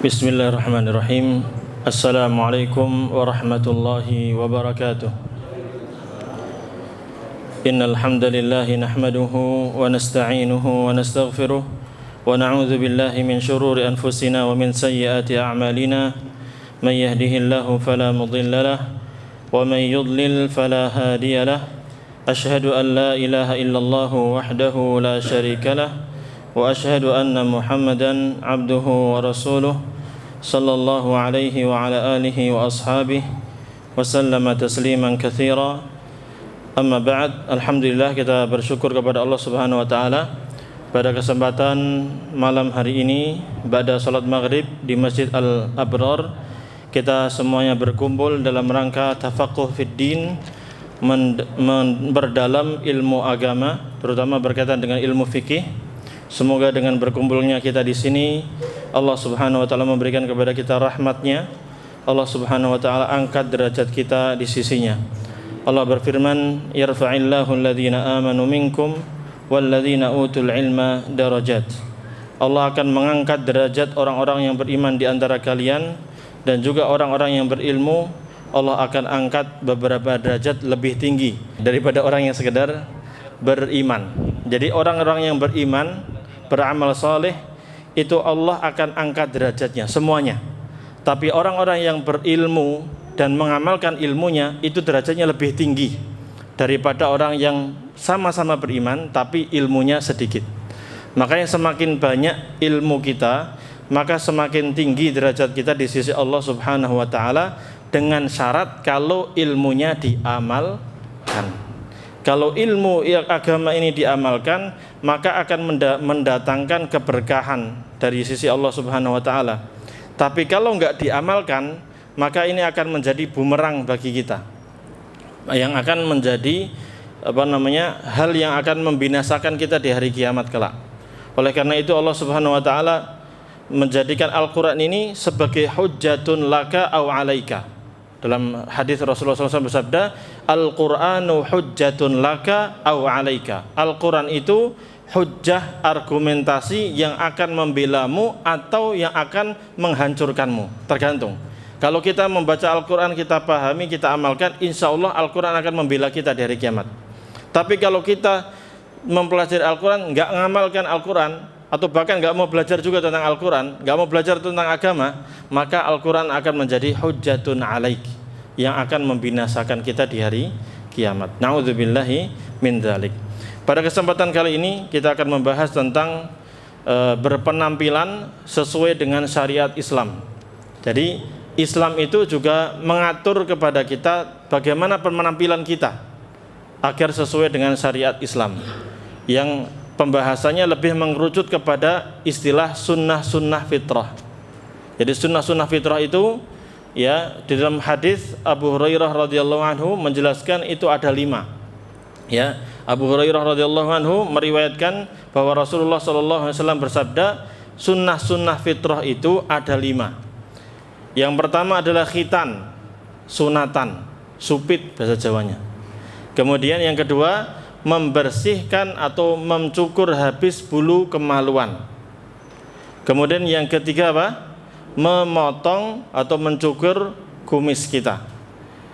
Bismillahirrahmanirrahim. Assalamualaikum warahmatullahi wabarakatuh. Innal hamdalillah nahmaduhu wa nasta'inuhu wa nastaghfiruh wa na'udzu billahi min shururi anfusina wa min sayyiati a'malina. Man yahdihillahu fala mudilla lahu wa man yudlil fala hadiya lahu. Ashhadu an la ilaha illallah wahdahu la syarika lahu wa ashhadu anna Muhammadan abduhu wa rasuluh sallallahu alaihi wa ala alihi wa ashabihi wa sallama tasliman katsira. Amma ba'd. Alhamdulillah, kita bersyukur kepada Allah Subhanahu wa taala pada kesempatan malam hari ini pada salat maghrib di Masjid Al-Abrar, kita semuanya berkumpul dalam rangka tafaqquh fid din, memperdalam ilmu agama, terutama berkaitan dengan ilmu fikih. Semoga dengan berkumpulnya kita di sini, Allah Subhanahu wa taala memberikan kepada kita rahmatnya. Allah Subhanahu wa taala angkat derajat kita di sisinya. Allah berfirman, "Yarfa'illahu alladhina amanu minkum walladhina utul ilma darajat." Allah akan mengangkat derajat orang-orang yang beriman di antara kalian dan juga orang-orang yang berilmu. Allah akan angkat beberapa derajat lebih tinggi daripada orang yang sekedar beriman. Jadi orang-orang yang beriman, beramal saleh, itu Allah akan angkat derajatnya semuanya. Tapi orang-orang yang berilmu dan mengamalkan ilmunya, itu derajatnya lebih tinggi daripada orang yang sama-sama beriman tapi ilmunya sedikit. Makanya semakin banyak ilmu kita, maka semakin tinggi derajat kita di sisi Allah Subhanahu wa taala, dengan syarat kalau ilmunya diamalkan. Kalau ilmu agama ini diamalkan, maka akan mendatangkan keberkahan dari sisi Allah Subhanahu wa taala. Tapi kalau enggak diamalkan, maka ini akan menjadi bumerang bagi kita, yang akan menjadi hal yang akan membinasakan kita di hari kiamat kelak. Oleh karena itu Allah Subhanahu wa taala menjadikan Al-Qur'an ini sebagai hujjatun laka aw alaika. Dalam hadis Rasulullah SAW bersabda, Al-Qur'anu hujjatun laka aw alaika. Al-Qur'an itu hujjah, argumentasi yang akan membelamu atau yang akan menghancurkanmu, tergantung. Kalau kita membaca Al-Qur'an, kita pahami, kita amalkan, insya Allah Al-Qur'an akan membela kita di hari kiamat. Tapi kalau kita mempelajari Al-Qur'an, nggak mengamalkan Al-Qur'an, atau bahkan nggak mau belajar juga tentang Al-Quran, nggak mau belajar tentang agama, maka Al-Quran akan menjadi hujjatun alaik, yang akan membinasakan kita di hari kiamat. Na'udzubillahi min dzalik. Pada kesempatan kali ini kita akan membahas tentang berpenampilan sesuai dengan syariat Islam. Jadi Islam itu juga mengatur kepada kita bagaimana penampilan kita agar sesuai dengan syariat Islam, yang pembahasannya lebih mengerucut kepada istilah sunnah-sunnah fitrah. Jadi sunnah-sunnah fitrah itu, ya, di dalam hadis Abu Hurairah radhiyallahu anhu menjelaskan itu ada 5. Ya, Abu Hurairah radhiyallahu anhu meriwayatkan bahwa Rasulullah sallallahu alaihi wasallam bersabda, sunnah-sunnah fitrah itu ada 5. Yang pertama adalah khitan, sunatan, supit bahasa Jawanya. Kemudian yang kedua, membersihkan atau mencukur habis bulu kemaluan. Kemudian yang ketiga apa? Memotong atau mencukur kumis kita.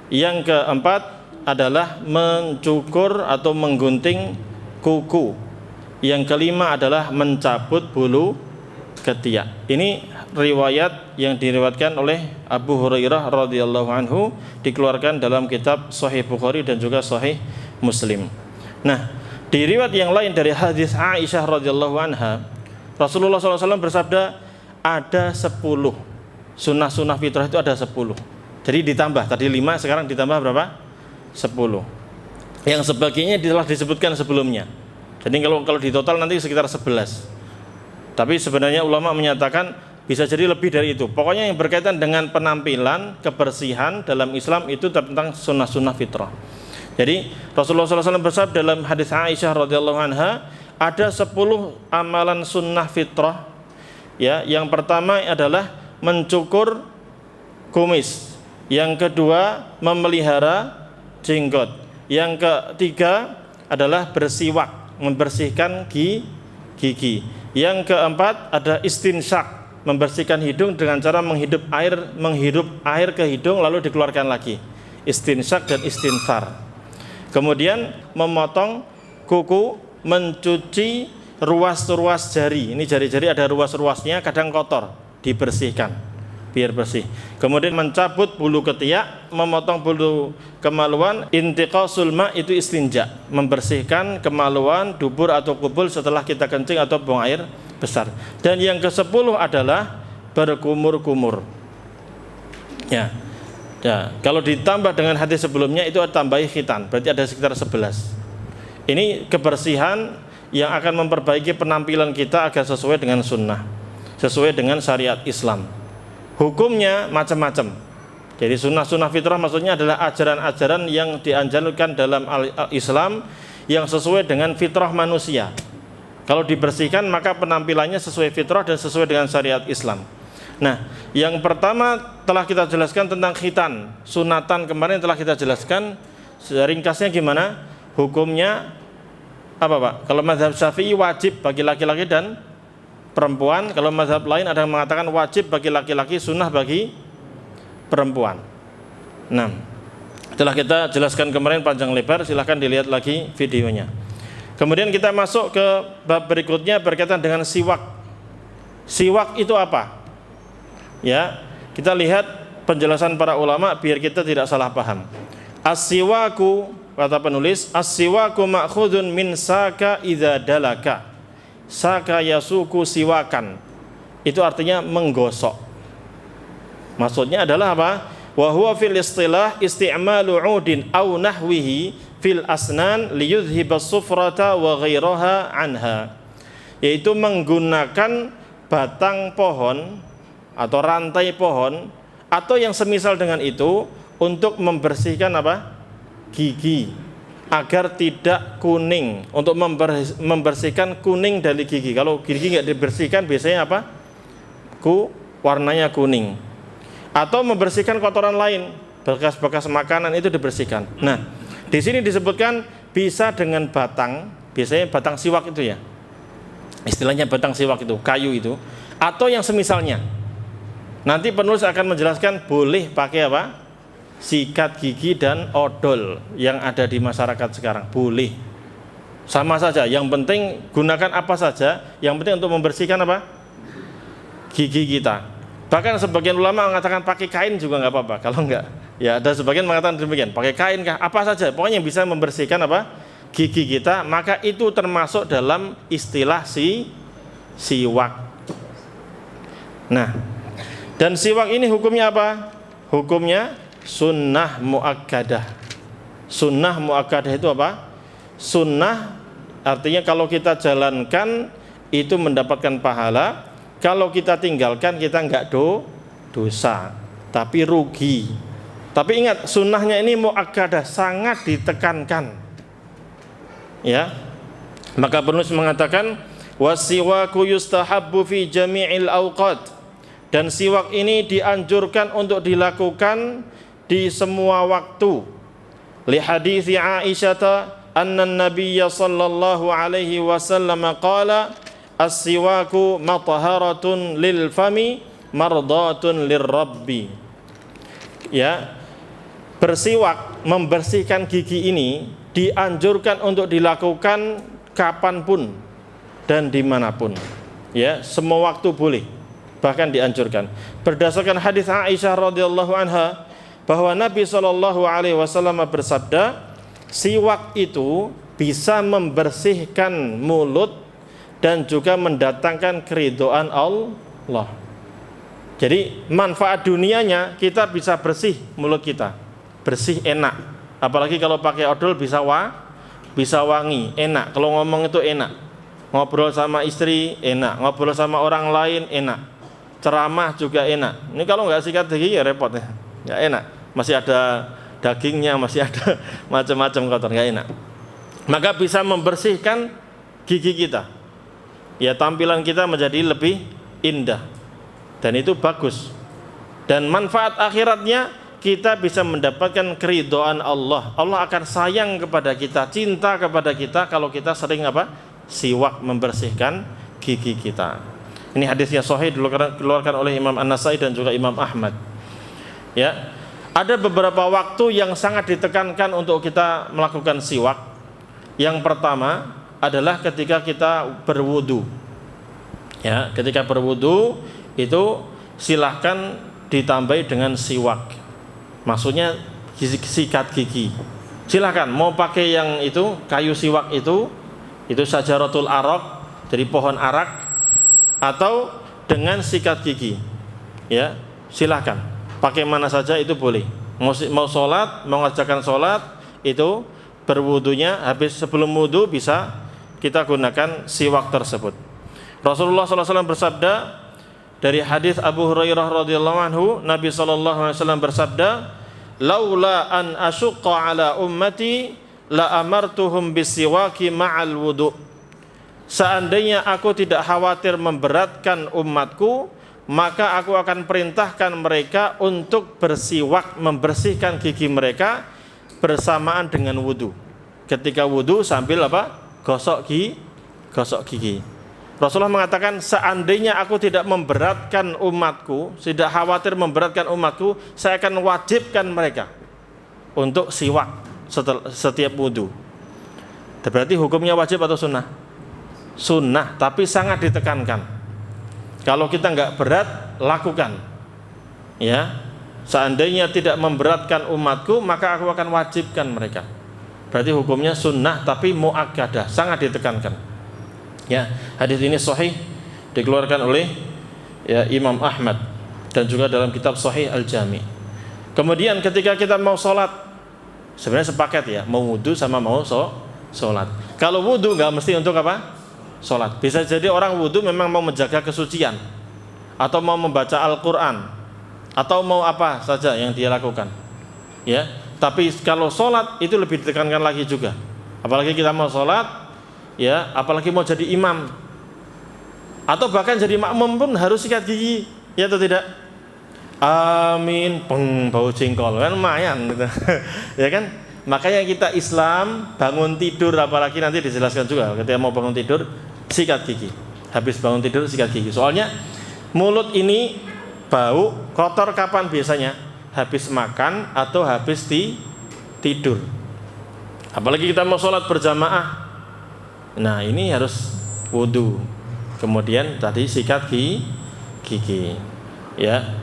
Yang keempat adalah mencukur atau menggunting kuku. Yang kelima adalah mencabut bulu ketiak. Ini riwayat yang diriwayatkan oleh Abu Hurairah radhiyallahu anhu, dikeluarkan dalam kitab Sahih Bukhari dan juga Sahih Muslim. Nah, di riwayat yang lain dari hadis Aisyah radhiyallahu anha, Rasulullah SAW bersabda ada 10 sunnah-sunnah fitrah, itu ada 10. Jadi ditambah tadi 5, sekarang ditambah berapa? 10. Yang sebagainya telah disebutkan sebelumnya. Jadi kalau di total nanti sekitar 11. Tapi sebenarnya ulama menyatakan bisa jadi lebih dari itu. Pokoknya yang berkaitan dengan penampilan, kebersihan dalam Islam itu tentang sunnah-sunnah fitrah. Jadi Rasulullah SAW bersabda dalam hadis Aisyah radhiyallahu anha, ada 10 amalan sunnah fitrah. Ya, yang pertama adalah mencukur kumis. Yang kedua, memelihara jenggot. Yang ketiga adalah bersiwak, membersihkan gigi. Yang keempat ada istinsyak, Membersihkan hidung dengan cara menghirup air ke hidung lalu dikeluarkan lagi. Istinsyak dan istinthar. Kemudian memotong kuku, mencuci ruas-ruas jari. Ini jari-jari ada ruas-ruasnya, kadang kotor, dibersihkan biar bersih. Kemudian mencabut bulu ketiak, memotong bulu kemaluan. Intiqasul ma itu istinja, membersihkan kemaluan, dubur atau kubul setelah kita kencing atau buang air besar. Dan yang ke-10 adalah berkumur-kumur. Ya. Ya, kalau ditambah dengan hadis sebelumnya itu tambahi khitan, berarti ada sekitar 11. Ini kebersihan yang akan memperbaiki penampilan kita agar sesuai dengan sunnah, sesuai dengan syariat Islam. Hukumnya macam-macam. Jadi sunnah-sunnah fitrah maksudnya adalah ajaran-ajaran yang dianjurkan dalam Islam yang sesuai dengan fitrah manusia. Kalau dibersihkan maka penampilannya sesuai fitrah dan sesuai dengan syariat Islam. Nah, yang pertama telah kita jelaskan tentang khitan, sunatan kemarin telah kita jelaskan. Ringkasnya gimana? Hukumnya apa Pak? Kalau mazhab Syafi'i wajib bagi laki-laki dan perempuan. Kalau mazhab lain ada yang mengatakan wajib bagi laki-laki, sunnah bagi perempuan. Nah, telah kita jelaskan kemarin panjang lebar, silahkan dilihat lagi videonya. Kemudian kita masuk ke bab berikutnya berkaitan dengan siwak. Siwak itu apa? Ya, kita lihat penjelasan para ulama biar kita tidak salah paham. As-siwaku, kata penulis, as-siwaku ma'khudun min saka idza dalaka. Saka yasuku siwakan. Itu artinya menggosok. Maksudnya adalah apa? Wa huwa fil istilah isti'malu 'udin aw nahwihi fil asnan liyudhhiba as-sufrata wa ghairaha anha. Yaitu menggunakan batang pohon atau rantai pohon atau yang semisal dengan itu untuk membersihkan apa? Gigi agar tidak kuning, untuk membersihkan kuning dari gigi. Kalau gigi nggak dibersihkan biasanya apa? Warnanya kuning. Atau membersihkan kotoran lain, bekas-bekas makanan itu dibersihkan. Nah, di sini disebutkan bisa dengan batang, biasanya batang siwak itu ya. Istilahnya batang siwak itu, kayu itu, atau yang semisalnya. Nanti penulis akan menjelaskan boleh pakai apa? Sikat gigi dan odol yang ada di masyarakat sekarang. Boleh. Sama saja, yang penting gunakan apa saja, yang penting untuk membersihkan apa? Gigi kita. Bahkan sebagian ulama mengatakan pakai kain juga nggak apa-apa. Kalau enggak, ya ada sebagian mengatakan demikian. Pakai kain kah? Apa saja, pokoknya yang bisa membersihkan apa? Gigi kita, maka itu termasuk dalam istilah siwak. Nah, dan siwak ini hukumnya apa? Hukumnya sunnah muakkadah. Sunnah muakkadah itu apa? Sunnah artinya kalau kita jalankan itu mendapatkan pahala. Kalau kita tinggalkan kita enggak dosa, tapi rugi. Tapi ingat, sunnahnya ini muakkadah, sangat ditekankan. Ya. Maka penulis mengatakan wasiwaku yustahabbu fi jami'il awqat. Dan siwak ini dianjurkan untuk dilakukan di semua waktu. Li hadithi Aisyah anna an-nabiyya sallallahu alaihi wasallam qala as-siwaku mathaharatun lil fami mardatun lirrabbi. Ya. Bersiwak, membersihkan gigi ini dianjurkan untuk dilakukan kapanpun dan dimanapun. Ya, semua waktu boleh. Bahkan dianjurkan. Berdasarkan hadis Aisyah radhiyallahu anha bahwa Nabi sallallahu alaihi wasallam bersabda, siwak itu bisa membersihkan mulut dan juga mendatangkan keridhaan Allah. Jadi manfaat dunianya kita bisa bersih mulut kita, bersih enak. Apalagi kalau pakai odol bisa wangi, enak. Kalau ngomong itu enak. Ngobrol sama istri enak, ngobrol sama orang lain enak. Ceramah juga enak. Ini kalau nggak sikat gigi ya repot ya. Nggak enak. Masih ada dagingnya, masih ada macam-macam kotor, nggak enak. Maka bisa membersihkan gigi kita. Ya, tampilan kita menjadi lebih indah. Dan itu bagus. Dan manfaat akhiratnya kita bisa mendapatkan keridhaan Allah. Allah akan sayang kepada kita, cinta kepada kita kalau kita sering apa? Siwak, membersihkan gigi kita. Ini hadisnya sahih dikeluarkan oleh Imam An-Nasai dan juga Imam Ahmad. Ya. Ada beberapa waktu yang sangat ditekankan untuk kita melakukan siwak. Yang pertama adalah ketika kita berwudu. Ya, ketika berwudu itu silahkan ditambahi dengan siwak. Maksudnya sikat gigi. Silahkan mau pakai yang itu kayu siwak itu syajaratul arak dari pohon arak, atau dengan sikat gigi. Ya, silahkan pakai mana saja itu boleh. Mau sholat, mau mengerjakan sholat itu berwudunya habis, sebelum wudu bisa kita gunakan siwak tersebut. Rasulullah SAW bersabda dari hadis Abu Hurairah radhiyallahu anhu, Nabi SAW bersabda, laula an asyqa ala ummati la amartuhum bisiwaki ma'al wudu. Seandainya aku tidak khawatir memberatkan umatku, maka aku akan perintahkan mereka untuk bersiwak, membersihkan gigi mereka bersamaan dengan wudu. Ketika wudu sambil apa? Gosok gigi. Rasulullah mengatakan, seandainya aku tidak memberatkan umatku, tidak khawatir memberatkan umatku, saya akan wajibkan mereka untuk siwak setiap wudu. Berarti hukumnya wajib atau sunnah? Sunnah, tapi sangat ditekankan. Kalau kita nggak berat, lakukan. Ya, seandainya tidak memberatkan umatku, maka aku akan wajibkan mereka. Berarti hukumnya sunnah, tapi muakkadah, sangat ditekankan. Ya, hadis ini sahih dikeluarkan oleh Imam Ahmad dan juga dalam kitab Sahih Al-Jami. Kemudian ketika kita mau sholat, sebenarnya sepaket ya, mau wudu sama mau sholat. Kalau wudu nggak mesti untuk apa? Sholat. Bisa jadi orang wudu memang mau menjaga kesucian, atau mau membaca Al-Quran, atau mau apa saja yang dia lakukan. Ya, tapi kalau sholat itu lebih ditekankan lagi juga. Apalagi kita mau sholat, ya, apalagi mau jadi imam, atau bahkan jadi makmum pun harus sikat gigi, ya atau tidak? Amin, bau jengkol kan lumayan gitu. Ya kan? Makanya kita Islam bangun tidur, apalagi nanti dijelaskan juga ketika mau bangun tidur sikat gigi. Habis bangun tidur sikat gigi. Soalnya mulut ini bau kotor kapan biasanya? Habis makan atau habis tidur. Apalagi kita mau sholat berjamaah. Nah, ini harus wudu. Kemudian tadi sikat gigi. Ya.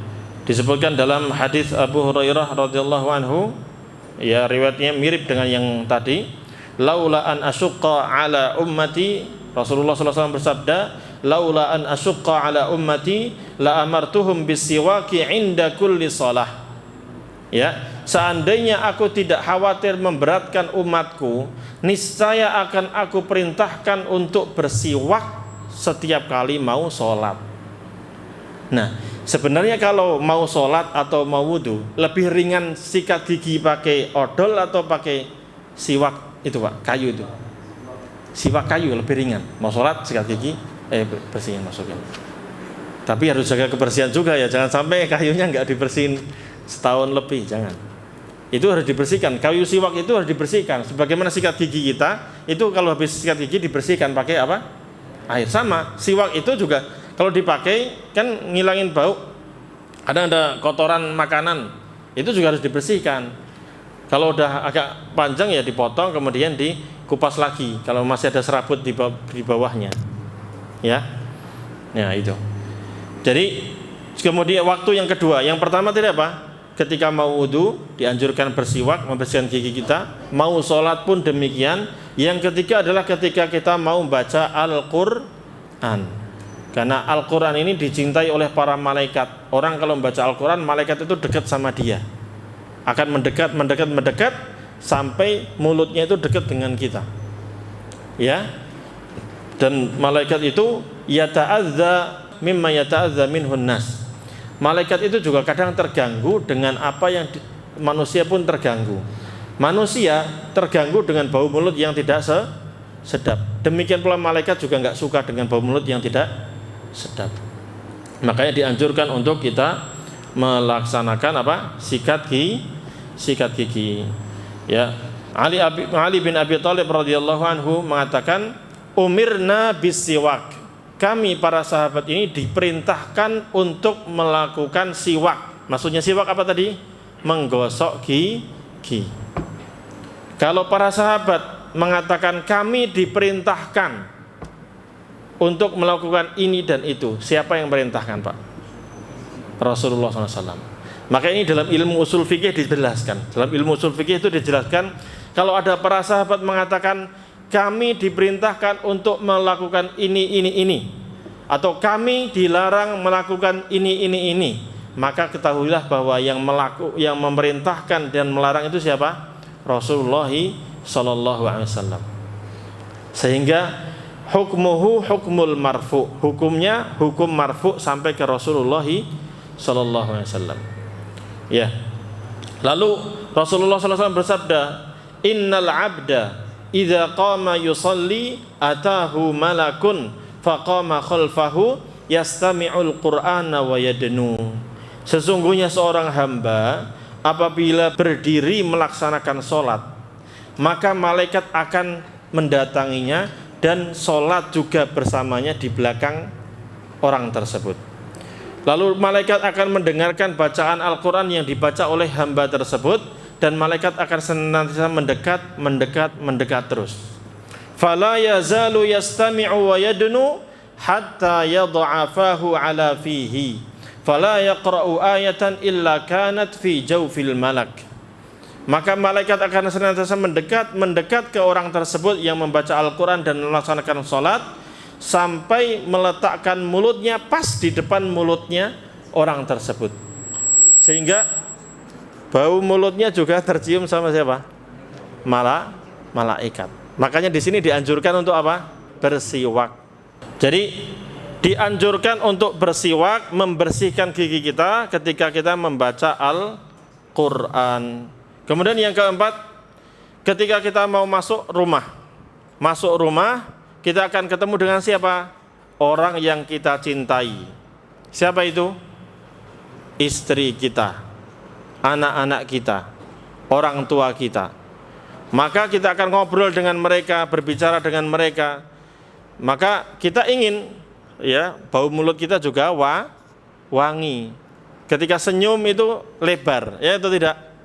Disebutkan dalam hadis Abu Hurairah radhiyallahu anhu, ya, riwayatnya mirip dengan yang tadi. Laula an asyqa ala ummati, Rasulullah SAW bersabda, laula an asyqa ala ummati la amartuhum bisiwaki inda kulli shalah. Ya, seandainya aku tidak khawatir memberatkan umatku, niscaya akan aku perintahkan untuk bersiwak setiap kali mau sholat. Nah, sebenarnya kalau mau sholat atau mau wudu, lebih ringan sikat gigi pakai odol atau pakai siwak itu Pak, kayu itu. Siwak kayu lebih ringan. Mau sholat sikat gigi, bersihin, masukin. Tapi harus jaga kebersihan juga ya, jangan sampai kayunya nggak dibersihin setahun lebih, jangan. Itu harus dibersihkan. Kayu siwak itu harus dibersihkan. Sebagaimana sikat gigi kita, itu kalau habis sikat gigi dibersihkan pakai apa? Air. Sama, siwak itu juga kalau dipakai kan ngilangin bau. Ada kotoran makanan, itu juga harus dibersihkan. Kalau udah agak panjang ya dipotong, kemudian dikupas lagi. Kalau masih ada serabut di bawahnya, ya. Nah itu. Jadi kemudian waktu yang kedua, yang pertama tidak apa? Ketika mau wudu dianjurkan bersiwak, membersihkan gigi kita. Mau sholat pun demikian. Yang ketiga adalah ketika kita mau baca Al-Quran. Karena Al-Quran ini dicintai oleh para malaikat. Orang kalau membaca Al-Quran, malaikat itu dekat sama dia. Akan mendekat sampai mulutnya itu dekat dengan kita. Ya. Dan malaikat itu yata'adza mimma yata'adza minhun nas. Malaikat itu juga kadang terganggu dengan apa yang manusia pun terganggu. Manusia terganggu dengan bau mulut yang tidak sedap. Demikian pula malaikat juga nggak suka dengan bau mulut yang tidak sedap. Makanya dianjurkan untuk kita melaksanakan apa? Sikat gigi. Ya. Ali bin Abi Thalib radhiyallahu anhu mengatakan, umirna bisiwak. kami para sahabat ini diperintahkan untuk melakukan siwak. Maksudnya siwak apa tadi? Menggosok gigi. Kalau para sahabat mengatakan kami diperintahkan untuk melakukan ini dan itu, siapa yang merintahkan, Pak? Rasulullah SAW. Maka ini dalam ilmu usul fikih dijelaskan. Dalam ilmu usul fikih itu dijelaskan, kalau ada para sahabat mengatakan kami diperintahkan untuk melakukan ini, atau kami dilarang melakukan ini, maka ketahuilah bahwa yang memerintahkan dan melarang itu siapa? Rasulullah SAW. Sehingga hukmuhu hukmul marfu, hukumnya hukum marfu sampai ke Rasulullah sallallahu alaihi wasallam. Ya. Lalu Rasulullah sallallahu alaihi wasallam bersabda, "Innal 'abda idza qama yusalli atahu malakun faqama khalfahu yastami'ul qur'ana wa yadnu." Sesungguhnya seorang hamba apabila berdiri melaksanakan salat, maka malaikat akan mendatanginya dan sholat juga bersamanya di belakang orang tersebut. Lalu malaikat akan mendengarkan bacaan Al-Quran yang dibaca oleh hamba tersebut, dan malaikat akan senantiasa mendekat terus. Fala yazalu yastami'u wa yadnu hatta yad'a fahu ala fihi fala yaqra'u ayatan illa kanat fi jawfil malak. Maka malaikat akan senantiasa mendekat ke orang tersebut yang membaca Al-Quran dan melaksanakan sholat, sampai meletakkan mulutnya pas di depan mulutnya orang tersebut, sehingga bau mulutnya juga tercium sama siapa? Malaikat. Makanya di sini dianjurkan untuk apa? Bersiwak. Jadi dianjurkan untuk bersiwak, membersihkan gigi kita ketika kita membaca Al-Quran. Kemudian yang keempat, ketika kita mau masuk rumah, kita akan ketemu dengan siapa? Orang yang kita cintai. Siapa itu? Istri kita, anak-anak kita, orang tua kita. Maka kita akan ngobrol dengan mereka, berbicara dengan mereka. Maka kita ingin, ya, bau mulut kita juga wangi. Ketika senyum itu lebar, ya itu tidak.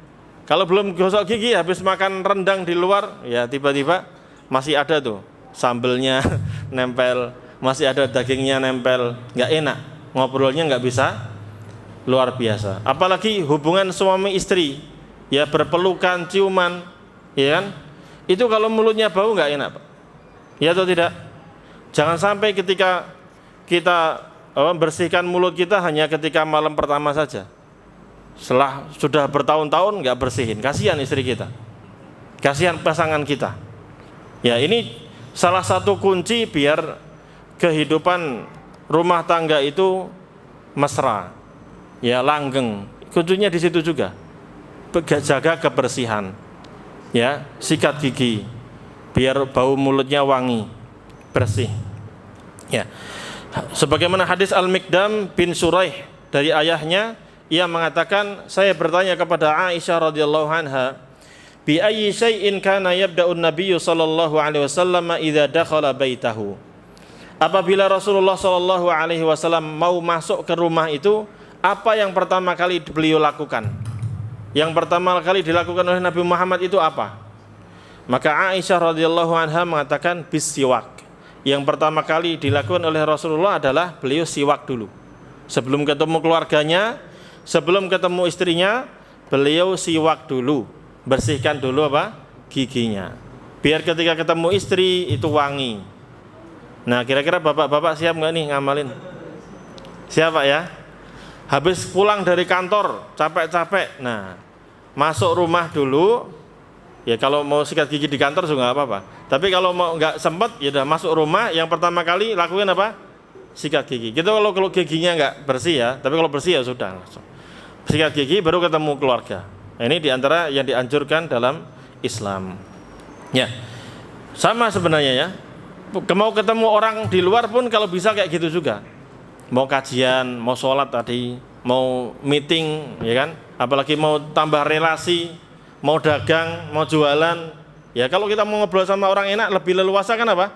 Kalau belum gosok gigi, habis makan rendang di luar, ya tiba-tiba masih ada tuh sambelnya nempel, masih ada dagingnya nempel, nggak enak. Ngobrolnya nggak bisa luar biasa. Apalagi hubungan suami istri, ya berpelukan, ciuman, ya kan? Itu kalau mulutnya bau nggak enak, Pak. Ya atau tidak? Jangan sampai ketika kita bersihkan mulut kita hanya ketika malam pertama saja. Setelah sudah bertahun-tahun nggak bersihin, kasihan istri kita, kasihan pasangan kita. Ya, ini salah satu kunci biar kehidupan rumah tangga itu mesra, ya langgeng. Kuncinya di situ juga. Jaga kebersihan, ya, sikat gigi, biar bau mulutnya wangi, bersih. Ya, sebagaimana hadis Al-Miqdam bin Suraih dari ayahnya. Ia mengatakan, saya bertanya kepada Aisyah radhiyallahu anha, bi ayyi syai'in kana yabda'un nabiyyu sallallahu alaihi wasallam idza dakhala baitahu. Apabila Rasulullah sallallahu alaihi wasallam mau masuk ke rumah itu, apa yang pertama kali beliau lakukan? Yang pertama kali dilakukan oleh Nabi Muhammad itu apa? Maka Aisyah radhiyallahu anha mengatakan bisiwak. Yang pertama kali dilakukan oleh Rasulullah adalah beliau siwak dulu. Sebelum ketemu keluarganya, sebelum ketemu istrinya, beliau siwak dulu, bersihkan dulu apa? Giginya. Biar ketika ketemu istri itu wangi. Nah, kira-kira bapak-bapak siap nggak nih ngamalin? Siap, Pak, ya? Habis pulang dari kantor, capek-capek. Nah, masuk rumah dulu. Ya kalau mau sikat gigi di kantor juga nggak apa-apa. Tapi kalau mau nggak sempat, ya udah masuk rumah. Yang pertama kali lakuin apa? Sikat gigi. Gitu kalau giginya nggak bersih ya. Tapi kalau bersih ya sudah langsung. Sikat gigi baru ketemu keluarga. Nah, ini diantara yang dianjurkan dalam Islam. Ya, sama sebenarnya ya. Mau ketemu orang di luar pun kalau bisa kayak gitu juga. Mau kajian, mau sholat tadi, mau meeting, ya kan? Apalagi mau tambah relasi, mau dagang, mau jualan. Ya kalau kita mau ngobrol sama orang enak, lebih leluasa kan apa?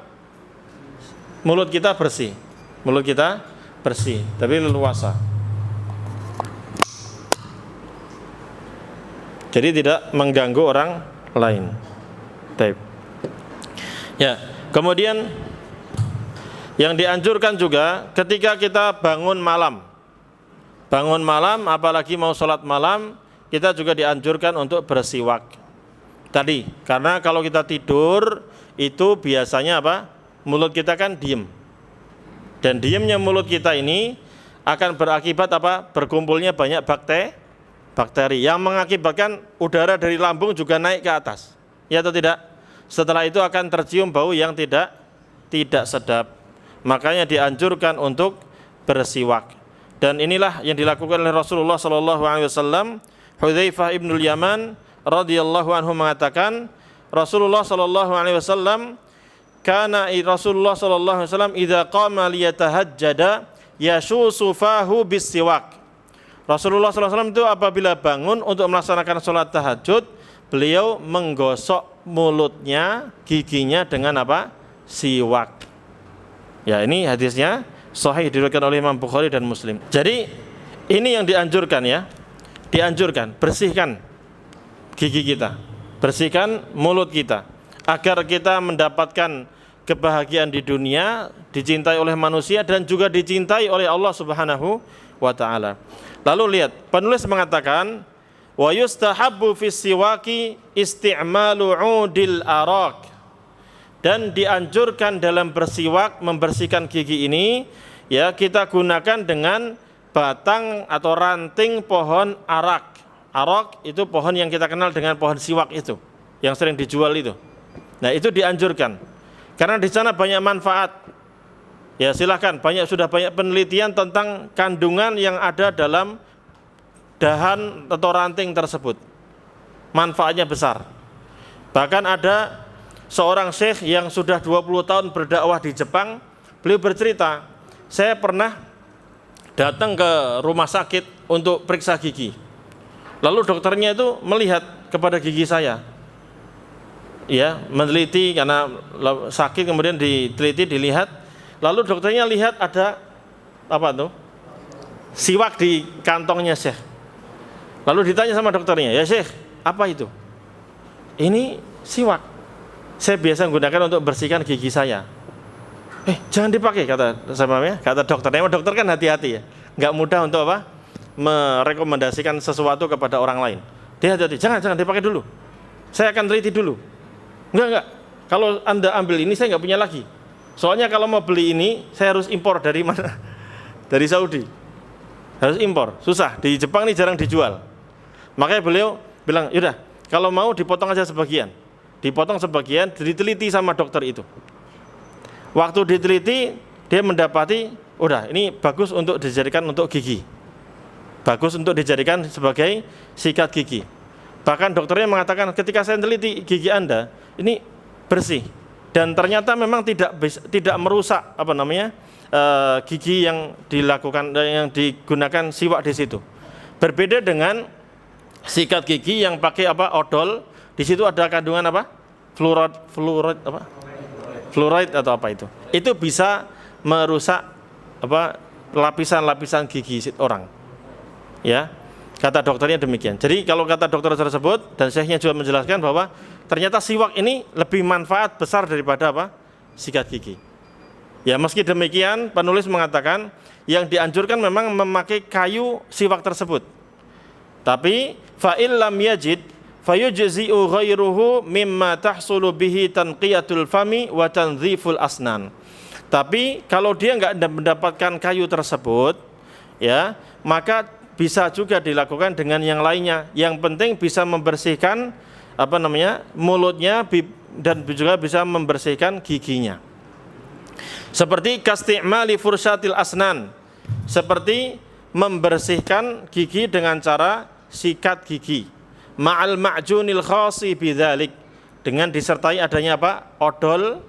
Mulut kita bersih. mulut kita bersih, tapi leluasa. Jadi tidak mengganggu orang lain. Baik. Ya, kemudian yang dianjurkan juga ketika kita bangun malam, apalagi mau sholat malam, kita juga dianjurkan untuk bersiwak. Tadi, karena kalau kita tidur itu biasanya apa? Mulut kita kan diem, dan diemnya mulut kita ini akan berakibat apa? Berkumpulnya banyak bakteri yang mengakibatkan udara dari lambung juga naik ke atas, ya atau tidak? Setelah itu akan tercium bau yang tidak sedap. Makanya dianjurkan untuk bersiwak. Dan inilah yang dilakukan oleh Rasulullah SAW. Hudzaifah ibnul Yaman radhiyallahu anhu mengatakan, Rasulullah SAW kana Rasulullah SAW idza qama liyatahajjada yashusu fahu bisiwak. Rasulullah SAW itu apabila bangun untuk melaksanakan sholat tahajud, beliau menggosok mulutnya, giginya dengan apa? Siwak. Ya, ini hadisnya sahih diriwayatkan oleh Imam Bukhari dan Muslim. Jadi ini yang dianjurkan ya. Dianjurkan, bersihkan gigi kita, bersihkan mulut kita, agar kita mendapatkan kebahagiaan di dunia, dicintai oleh manusia dan juga dicintai oleh Allah Subhanahu wa taala. Lalu lihat, penulis mengatakan wa yustahabbu fis siwaki isti'malu 'udil arak. Dan dianjurkan dalam bersiwak, membersihkan gigi ini ya, kita gunakan dengan batang atau ranting pohon arak. Arak itu pohon yang kita kenal dengan pohon siwak itu, yang sering dijual itu. Nah, itu dianjurkan karena di sana banyak manfaat. Ya silahkan, sudah banyak penelitian tentang kandungan yang ada dalam dahan atau ranting tersebut. Manfaatnya besar. Bahkan ada seorang syekh yang sudah 20 tahun berdakwah di Jepang, beliau bercerita, saya pernah datang ke rumah sakit untuk periksa gigi. Lalu dokternya itu melihat kepada gigi saya. Ya, meneliti karena sakit, kemudian diteliti, dilihat. Lalu dokternya lihat ada apa tuh? Siwak di kantongnya Syekh. Lalu ditanya sama dokternya, ya Syekh, apa itu? Ini siwak. Saya biasa menggunakan untuk bersihkan gigi saya. Jangan dipakai, kata dokternya. Dokter kan hati-hati ya, nggak mudah untuk apa? Merekomendasikan sesuatu kepada orang lain. Dia hati-hati, jangan dipakai dulu. Saya akan teliti dulu. Enggak. Kalau Anda ambil ini saya nggak punya lagi. Soalnya kalau mau beli ini saya harus impor dari mana? Dari Saudi. Harus impor, susah. Di Jepang ini jarang dijual. Makanya beliau bilang, yaudah, kalau mau dipotong aja sebagian. Dipotong sebagian, diteliti sama dokter itu. Waktu diteliti, dia mendapati, udah, ini bagus untuk dijadikan untuk gigi. Bagus untuk dijadikan sebagai sikat gigi. Bahkan dokternya mengatakan, ketika saya teliti gigi Anda, ini bersih. Dan ternyata memang tidak merusak gigi yang digunakan siwak di situ. Berbeda dengan sikat gigi yang pakai odol, di situ ada kandungan fluoride atau apa itu. Itu bisa merusak lapisan-lapisan gigi orang. Ya. Kata dokternya demikian. Jadi kalau kata dokter tersebut dan syekhnya juga menjelaskan bahwa ternyata siwak ini lebih manfaat besar daripada sikat gigi. Ya, meski demikian penulis mengatakan yang dianjurkan memang memakai kayu siwak tersebut. Tapi fa illam yajid fayujzi'u ghairuhu mimma tahsulu bihi tanqiyatul fami wa tanziful asnan. Tapi kalau dia enggak mendapatkan kayu tersebut, ya, maka bisa juga dilakukan dengan yang lainnya. Yang penting bisa membersihkan mulutnya dan juga bisa membersihkan giginya. Seperti kasti'mali fursyatil asnan, seperti membersihkan gigi dengan cara sikat gigi. Ma'al ma'junil khasi bidzalik, dengan disertai adanya odol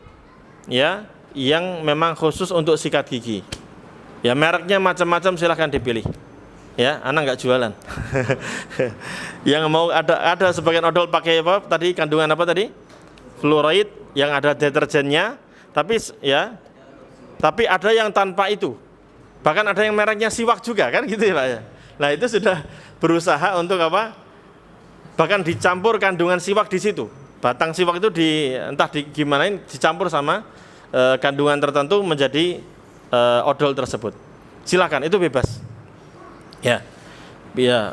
ya yang memang khusus untuk sikat gigi. Ya, mereknya macam-macam, silahkan dipilih. Ya, anak nggak jualan. Yang mau ada sebagian odol pakai tadi kandungan fluoride yang ada deterjennya, tapi Tapi ada yang tanpa itu. Bahkan ada yang mereknya siwak juga kan gitu ya Pak ya. Nah itu sudah berusaha untuk apa? Bahkan dicampur kandungan siwak di situ. Batang siwak itu entah gimanain dicampur sama kandungan tertentu menjadi odol tersebut. Silakan, itu bebas. Ya,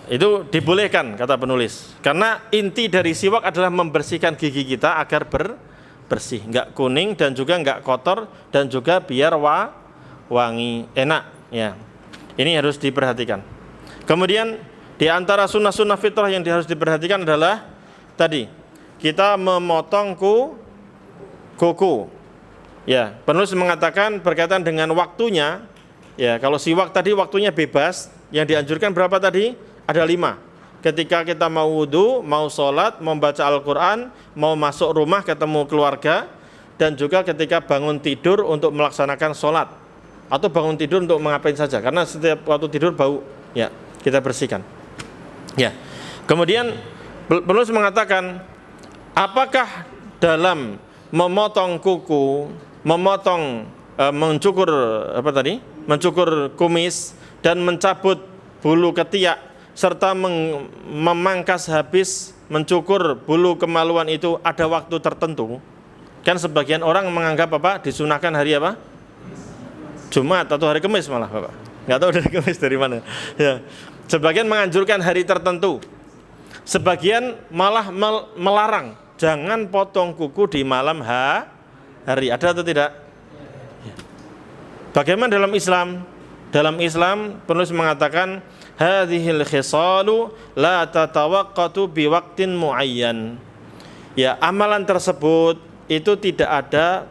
itu dibolehkan kata penulis. Karena inti dari siwak adalah membersihkan gigi kita agar bersih, nggak kuning dan juga nggak kotor dan juga biar wangi, enak. Ya, ini harus diperhatikan. Kemudian di antara sunnah-sunnah fitrah yang harus diperhatikan adalah tadi kita memotong kuku. Ya, penulis mengatakan berkaitan dengan waktunya. Ya, kalau siwak tadi waktunya bebas, yang dianjurkan berapa tadi? Ada 5. Ketika kita mau wudu, mau sholat, mau baca Al-Quran, mau masuk rumah ketemu keluarga, dan juga ketika bangun tidur untuk melaksanakan sholat, atau bangun tidur untuk mengapain saja, karena setiap waktu tidur bau, ya kita bersihkan. Ya, kemudian penulis mengatakan, apakah dalam memotong kuku, mencukur mencukur kumis dan mencabut bulu ketiak serta memangkas habis mencukur bulu kemaluan itu ada waktu tertentu? Kan sebagian orang menganggap disunahkan hari apa? Jumat atau hari Kamis malah Bapak. Nggak tahu dari Kamis dari mana. Ya. Sebagian menganjurkan hari tertentu. Sebagian malah melarang jangan potong kuku di malam hari. Ada atau tidak? Bagaimana dalam Islam? Dalam Islam penulis mengatakan hadhil khisalu la tatawaqqatu biwaqtin muayyan. Ya, amalan tersebut itu tidak ada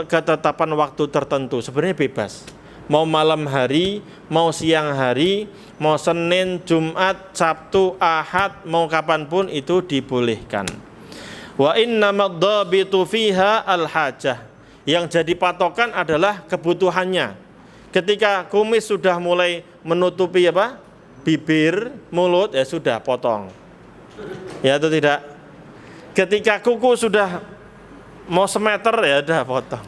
ketetapan waktu tertentu, sebenarnya bebas. Mau malam hari, mau siang hari, mau Senin, Jumat, Sabtu, Ahad, mau kapanpun itu dibolehkan. Wa innamadz dhabitu fiha al-hajah. Yang jadi patokan adalah kebutuhannya. Ketika kumis sudah mulai menutupi bibir, mulut, ya sudah potong. Ya atau tidak? Ketika kuku sudah mau semeter, ya udah potong.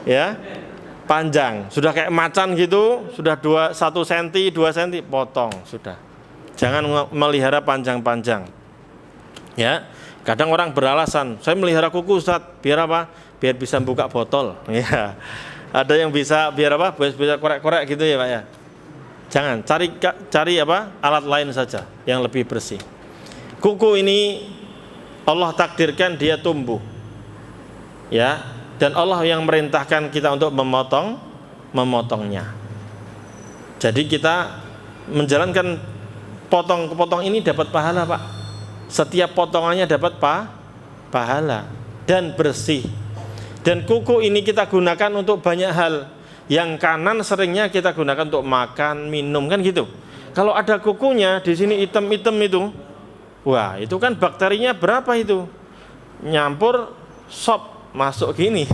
Ya, panjang, sudah kayak macan gitu, sudah 1 cm, 2 cm, potong sudah. Jangan melihara panjang-panjang. Ya, kadang orang beralasan, saya melihara kuku Ustaz, biar apa? Biar bisa buka botol. Ya. Ada yang bisa biar apa? Bisa korek-korek gitu ya Pak ya. Jangan, cari alat lain saja yang lebih bersih. Kuku ini Allah takdirkan dia tumbuh. Ya, dan Allah yang merintahkan kita untuk memotongnya. Jadi kita menjalankan potong ini dapat pahala Pak. Setiap potongannya dapat pahala dan bersih. Dan kuku ini kita gunakan untuk banyak hal. Yang kanan seringnya kita gunakan untuk makan, minum kan gitu. Kalau ada kukunya di sini hitam-hitam itu, wah itu kan bakterinya berapa itu? Nyampur sop masuk gini.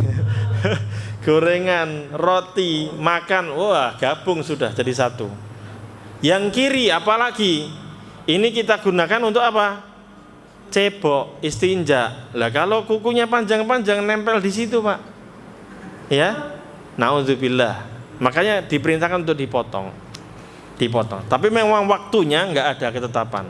Gorengan, roti, makan, wah gabung sudah jadi satu. Yang kiri apalagi? Ini kita gunakan untuk apa? Cebok, istinja. Lah kalau kukunya panjang-panjang nempel di situ Pak, ya, naudzubillah. Makanya diperintahkan untuk dipotong. Tapi memang waktunya nggak ada ketetapan.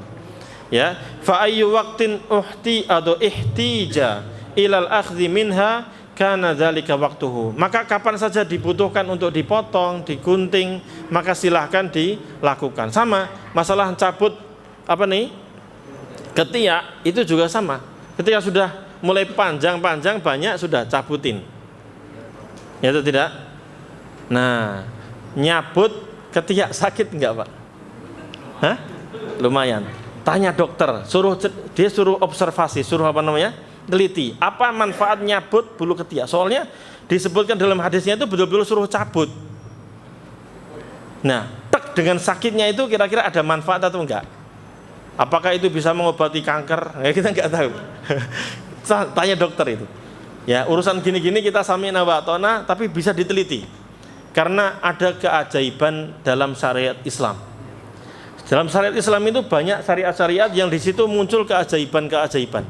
Ya, fa ayyu waqtin uhti atau ihtija ilal akhdhi minha kana dzalika waqtuhu. Maka kapan saja dibutuhkan untuk dipotong, digunting, maka silahkan dilakukan. Sama masalah cabut ketiak itu juga sama. Ketika sudah mulai panjang-panjang banyak sudah cabutin. Ya itu tidak? Nah, nyabut ketiak sakit enggak Pak? Hah? Lumayan. Tanya dokter, dia suruh observasi, teliti. Apa manfaat nyabut bulu ketiak? Soalnya disebutkan dalam hadisnya itu betul-betul suruh cabut. Nah, dengan sakitnya itu kira-kira ada manfaat atau enggak? Apakah itu bisa mengobati kanker? Ya, kita nggak tahu. Tanya dokter itu. Ya, urusan gini-gini kita sami'na wa ata'na, tapi bisa diteliti. Karena ada keajaiban dalam syariat Islam. Dalam syariat Islam itu banyak syariat-syariat yang di situ muncul keajaiban-keajaiban.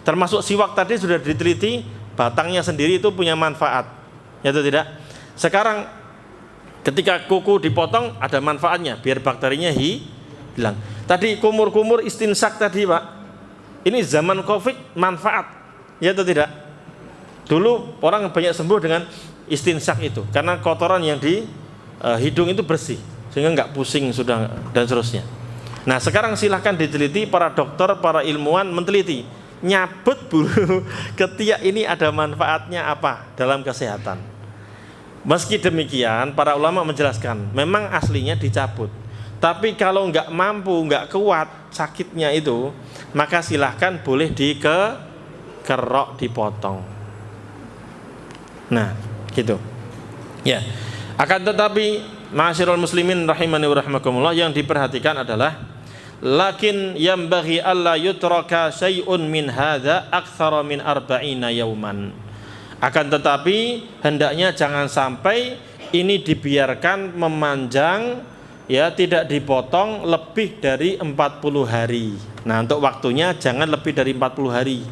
Termasuk siwak tadi sudah diteliti, batangnya sendiri itu punya manfaat. Ya atau tidak? Sekarang ketika kuku dipotong ada manfaatnya biar bakterinya hilang. Tadi kumur-kumur istinsak tadi Pak, ini zaman Covid manfaat, ya atau tidak? Dulu orang banyak sembuh dengan istinsak itu karena kotoran yang di hidung itu bersih sehingga nggak pusing sudah dan seterusnya. Nah sekarang silahkan diteliti, para dokter, para ilmuwan meneliti nyabut bulu ketiak ini ada manfaatnya apa dalam kesehatan. Meski demikian para ulama menjelaskan memang aslinya dicabut, tapi kalau nggak mampu, nggak kuat sakitnya itu, maka silahkan boleh dikerok, dipotong. Nah gitu ya. Akan tetapi ma'asyiral muslimin rahimani wa rahimakumullah, yang diperhatikan adalah lakin yambaghi alla yutraka syai'un min hadza aktsara min arba'ina yauman. Akan tetapi hendaknya jangan sampai ini dibiarkan memanjang, ya, tidak dipotong lebih dari 40 hari. Nah, untuk waktunya jangan lebih dari 40 hari.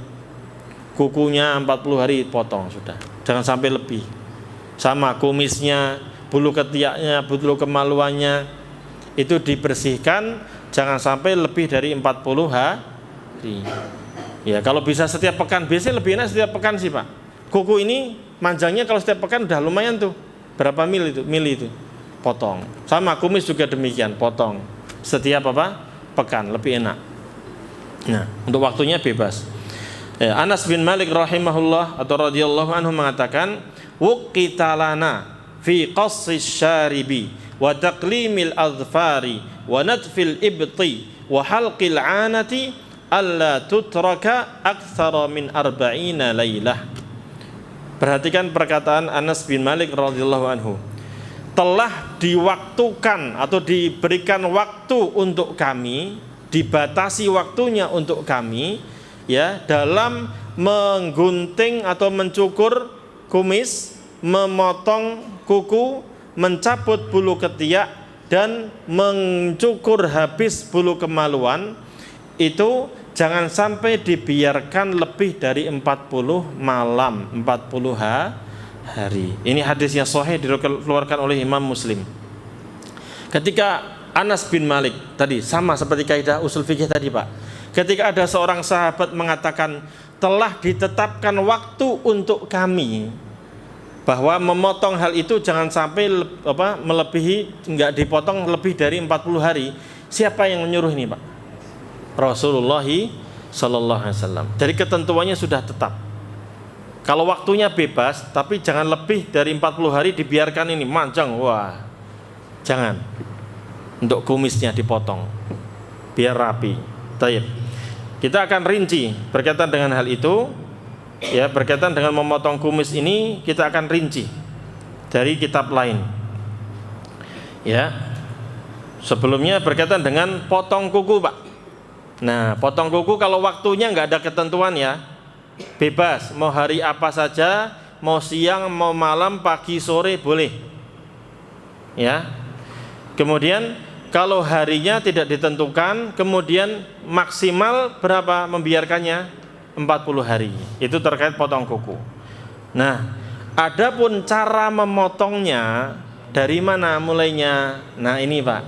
Kukunya 40 hari potong sudah. Jangan sampai lebih. Sama kumisnya, bulu ketiaknya, bulu kemaluannya itu dibersihkan, jangan sampai lebih dari 40 hari. Ya, kalau bisa setiap pekan, biasanya lebih enak setiap pekan sih Pak. Kuku ini manjangnya kalau setiap pekan udah lumayan tuh. Berapa mili itu potong. Sama kumis juga demikian, potong setiap pekan, lebih enak. Nah, untuk waktunya bebas. Ya, Anas bin Malik rahimahullah atau radhiyallahu anhu mengatakan, "Wuqita lana fi qassis syaribi wa taqlimil adfari wa natfil ibti wa halqil anati alla tutraka aktsara min arba'ina lailah." Perhatikan perkataan Anas bin Malik radhiyallahu anhu. Telah diwaktukan atau diberikan waktu untuk kami, dibatasi waktunya untuk kami, ya, dalam menggunting atau mencukur kumis, memotong kuku, mencabut bulu ketiak, dan mencukur habis bulu kemaluan. Itu jangan sampai dibiarkan lebih dari 40 malam, 40 hari. Ini hadisnya sahih, dikeluarkan oleh Imam Muslim. Ketika Anas bin Malik tadi, sama seperti kaidah usul fikih tadi Pak, ketika ada seorang sahabat mengatakan telah ditetapkan waktu untuk kami, bahwa memotong hal itu jangan sampai melebihi, enggak dipotong lebih dari 40 hari. Siapa yang menyuruh ini Pak? Rasulullah sallallahu alaihi wasallam. Jadi ketentuannya sudah tetap. Kalau waktunya bebas, tapi jangan lebih dari 40 hari dibiarkan ini manjang. Wah, jangan. Untuk kumisnya dipotong, biar rapi. Taib. Kita akan rinci berkaitan dengan hal itu. Ya, berkaitan dengan memotong kumis ini kita akan rinci dari kitab lain. Ya. Sebelumnya berkaitan dengan potong kuku, Pak. Nah, potong kuku kalau waktunya nggak ada ketentuan ya, bebas, mau hari apa saja, mau siang, mau malam, pagi, sore boleh. Ya. Kemudian kalau harinya tidak ditentukan, kemudian maksimal berapa membiarkannya? 40 hari. Itu terkait potong kuku. Nah, adapun cara memotongnya dari mana mulainya? Nah, ini Pak.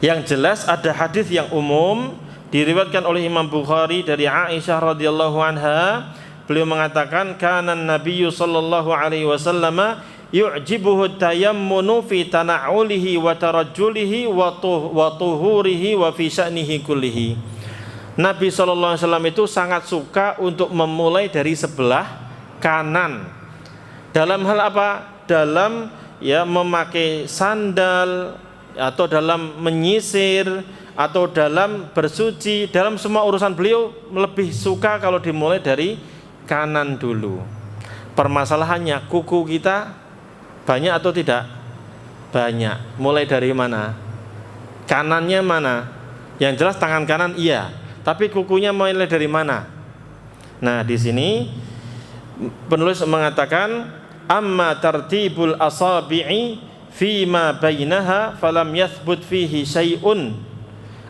Yang jelas ada hadis yang umum diriwayatkan oleh Imam Bukhari dari Aisyah radhiyallahu anha. Beliau mengatakan, kana Nabiyyu sallallahu alaihi wasallam yu'jibuhu tayammunu fi tana'ulihi wa tarajjulihi wa tuhurihi wa fi sya'nihi kullihi. Nabi sallallahu alaihi wasallam itu sangat suka untuk memulai dari sebelah kanan. Dalam hal apa? Dalam memakai sandal, atau dalam menyisir, atau dalam bersuci, dalam semua urusan beliau lebih suka kalau dimulai dari kanan dulu. Permasalahannya kuku kita banyak atau tidak? Banyak. Mulai dari mana? Kanannya mana? Yang jelas tangan kanan iya, tapi kukunya mulai dari mana? Nah, di sini penulis mengatakan amma tartibul asabi'i fima bainaha falam yathbut fihi syai'un.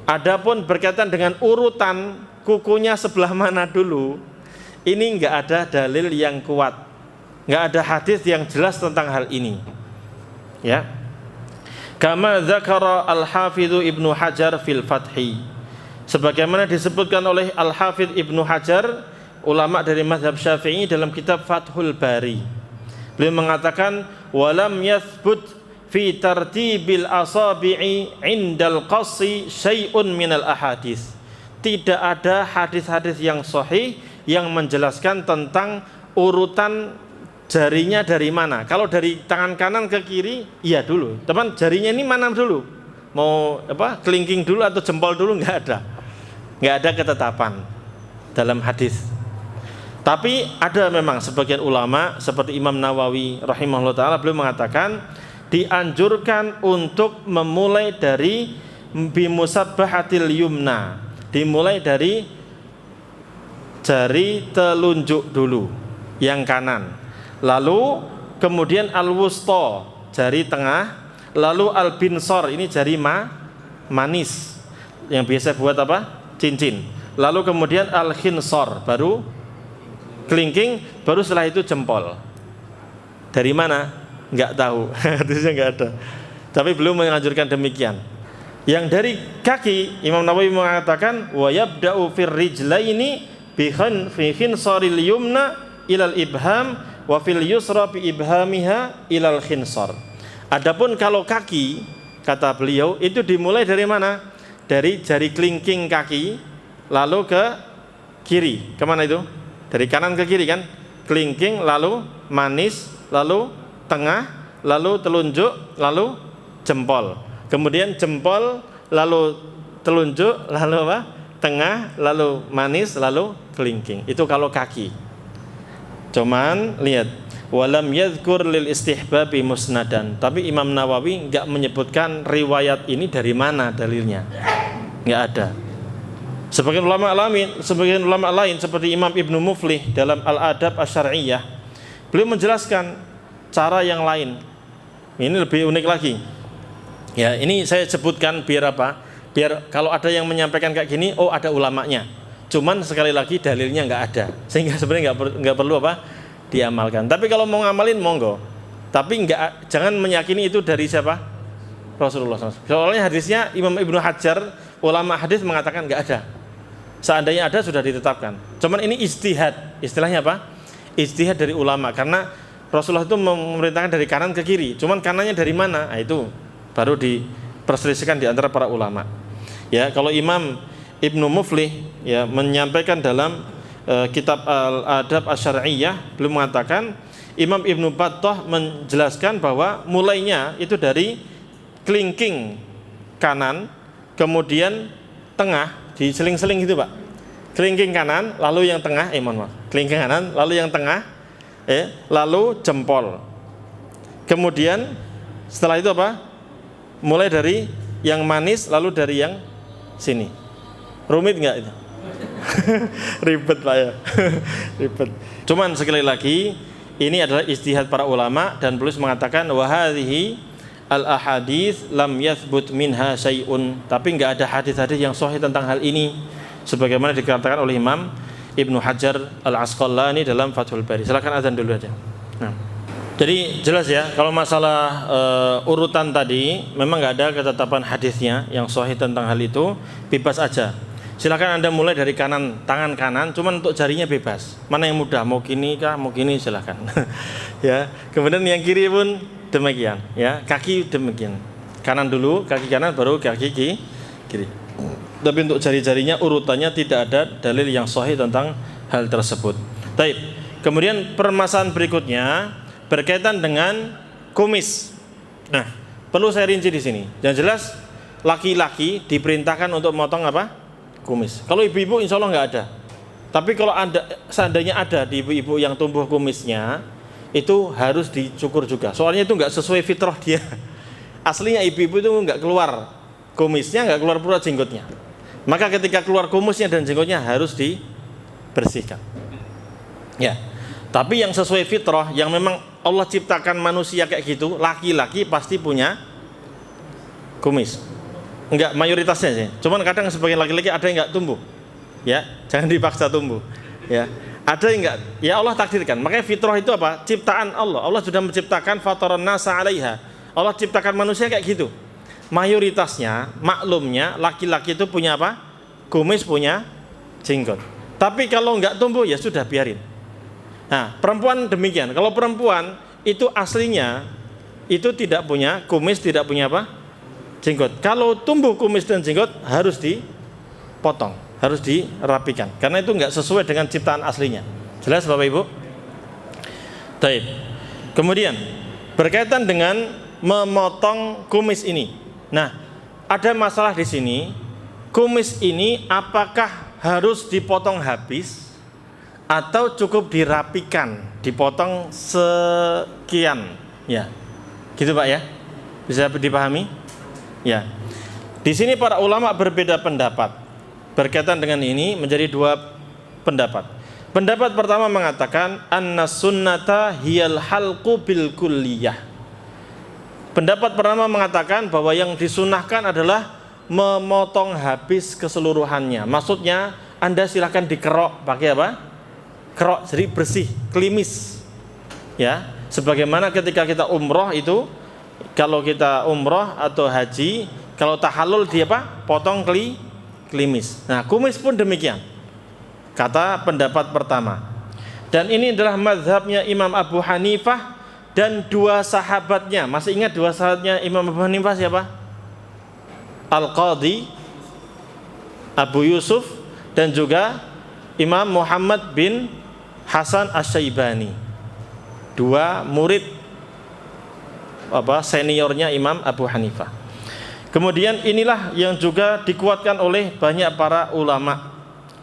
Adapun berkaitan dengan urutan kukunya sebelah mana dulu, ini enggak ada dalil yang kuat. nggak ada hadis yang jelas tentang hal ini. Ya. Kama dzakara Al-Hafidz Ibnu Hajar fil Fathi. Sebagaimana disebutkan oleh Al-Hafidz Ibnu Hajar, ulama dari mazhab Syafi'i dalam kitab Fathul Bari. Beliau mengatakan walam yathbut fi tartibil asabi'i indal qassi syai'un minal ahadits. Tidak ada hadis-hadis yang sahih yang menjelaskan tentang urutan jarinya dari mana. Kalau dari tangan kanan ke kiri, iya dulu. Teman, jarinya ini mana dulu? Mau kelingking dulu atau jempol dulu? Enggak ada. Enggak ada ketetapan dalam hadis. Tapi ada memang sebagian ulama seperti Imam Nawawi rahimahullah ta'ala, beliau mengatakan dianjurkan untuk memulai dari bimusabbahatil yumna, dimulai dari jari telunjuk dulu yang kanan, lalu kemudian al-wusta jari tengah, lalu al-binsor ini jari manis yang biasa buat cincin, lalu kemudian al-khinsor baru kelingking, baru setelah itu jempol. Dari mana? Enggak tahu. Hadisnya enggak ada. Tapi belum menganjurkan demikian. Yang dari kaki, Imam Nawawi mengatakan wa yabda'u fir rijlaini bi khinsaril yumna ilal ibham wa fil yusra bi ibhamiha ilal khinsar. Adapun kalau kaki, kata beliau, itu dimulai dari mana? Dari jari kelingking kaki lalu ke kiri. Kemana itu? Dari kanan ke kiri kan, kelingking, lalu manis, lalu tengah, lalu telunjuk, lalu jempol. Kemudian jempol, lalu telunjuk, lalu tengah, lalu manis, lalu kelingking. Itu kalau kaki. Cuman lihat, walam yadhkur lil istihbabi musnadan. Tapi Imam Nawawi enggak menyebutkan riwayat ini dari mana dalilnya. Enggak ada. Sebagian ulama lain seperti Imam Ibnu Muflih dalam Al-Adab Asy-Syar'iyyah, beliau menjelaskan cara yang lain. Ini lebih unik lagi. Ya, ini saya sebutkan biar apa? Biar kalau ada yang menyampaikan kayak gini, oh ada ulamanya. Cuman sekali lagi dalilnya nggak ada, sehingga sebenarnya nggak perlu diamalkan. Tapi kalau mau ngamalin monggo. Tapi jangan meyakini itu dari siapa? Rasulullah SAW. Soalnya hadisnya Imam Ibnu Hajar, ulama hadis mengatakan nggak ada. Seandainya ada sudah ditetapkan. Cuman ini ijtihad. Istilahnya apa? Ijtihad dari ulama. Karena Rasulullah itu memerintahkan dari kanan ke kiri. Cuman kanannya dari mana? Nah, itu baru diperselisihkan di antara para ulama. Ya, kalau Imam Ibnu Muflih ya menyampaikan dalam kitab Al-Adab Asy-Syar'iyyah, beliau mengatakan Imam Ibnu Battah menjelaskan bahwa mulainya itu dari kelingking kanan, kemudian tengah, diseling-seling gitu Pak. Kelingking kanan, lalu yang tengah, kelingking kanan, lalu yang tengah, lalu jempol. Kemudian setelah itu mulai dari yang manis, lalu dari yang sini. Rumit nggak itu? Ribet Pak ya. Ribet. Cuman sekali lagi, ini adalah ijtihad para ulama dan beliau mengatakan wa hadhihi al-ahadits lam yathbut minha syai'un. Tapi enggak ada hadis-hadis yang sahih tentang hal ini sebagaimana dikatakan oleh Imam Ibnu Hajar Al-Asqalani dalam Fathul Bari. Silakan azan dulu aja. Nah. Jadi jelas ya, kalau masalah urutan tadi memang enggak ada ketetapan hadisnya yang sahih tentang hal itu, bebas aja. Silakan Anda mulai dari tangan kanan, cuman untuk jarinya bebas. Mana yang mudah, mau gini kah, mau gini silakan. Ya. Kemudian yang kiri pun demikian, ya, kaki demikian. Kanan dulu, kaki kanan baru kaki kiri. Tapi untuk jari-jarinya urutannya tidak ada dalil yang sahih tentang hal tersebut. Baik. Kemudian permasalahan berikutnya berkaitan dengan kumis. Nah, perlu saya rinci di sini. Yang jelas laki-laki diperintahkan untuk memotong kumis. Kalau ibu-ibu insya Allah nggak ada. Tapi kalau seandainya ada di ibu-ibu yang tumbuh kumisnya, itu harus dicukur juga. Soalnya itu nggak sesuai fitrah dia. Aslinya ibu-ibu itu nggak keluar kumisnya, nggak keluar pula jenggotnya. Maka ketika keluar kumisnya dan jenggotnya harus dibersihkan. Ya. Tapi yang sesuai fitrah, yang memang Allah ciptakan manusia kayak gitu, laki-laki pasti punya kumis. Enggak mayoritasnya sih. Cuman kadang sebagian laki-laki ada yang nggak tumbuh. Ya, jangan dipaksa tumbuh. Ya. Ada enggak? Ya Allah takdirkan. Makanya fitrah itu apa? Ciptaan Allah. Allah sudah menciptakan fataran nasa 'alaiha. Allah ciptakan manusia kayak gitu. Mayoritasnya, maklumnya laki-laki itu punya apa? Kumis, punya jenggot. Tapi kalau enggak tumbuh ya sudah biarin. Nah, perempuan demikian. Kalau perempuan itu aslinya itu tidak punya kumis, tidak punya apa? Jenggot. Kalau tumbuh kumis dan jenggot harus dipotong, harus dirapikan, karena itu enggak sesuai dengan ciptaan aslinya. Jelas Bapak Ibu? Baik. Kemudian berkaitan dengan memotong kumis ini. Nah, ada masalah di sini. Kumis ini apakah harus dipotong habis atau cukup dirapikan, dipotong sekian? Ya. Gitu Pak ya? Bisa dipahami? Ya. Di sini para ulama berbeda pendapat. Berkaitan dengan ini menjadi dua pendapat. Pendapat pertama mengatakan anna sunnata hiyal halqu bil kulliyah. Pendapat pertama mengatakan bahwa yang disunahkan adalah memotong habis keseluruhannya. Maksudnya Anda silakan dikerok pakai apa? Kerok, jadi bersih, klimis. Ya, sebagaimana ketika kita umroh itu, kalau kita umroh atau haji, kalau tahallul dia apa? Potong klimis. Nah, kumis pun demikian. Kata pendapat pertama. Dan ini adalah mazhabnya Imam Abu Hanifah dan dua sahabatnya. Masih ingat dua sahabatnya Imam Abu Hanifah siapa? Al-Qadhi Abu Yusuf dan juga Imam Muhammad bin Hasan Asy-Syaibani. Dua murid seniornya Imam Abu Hanifah. Kemudian inilah yang juga dikuatkan oleh banyak para ulama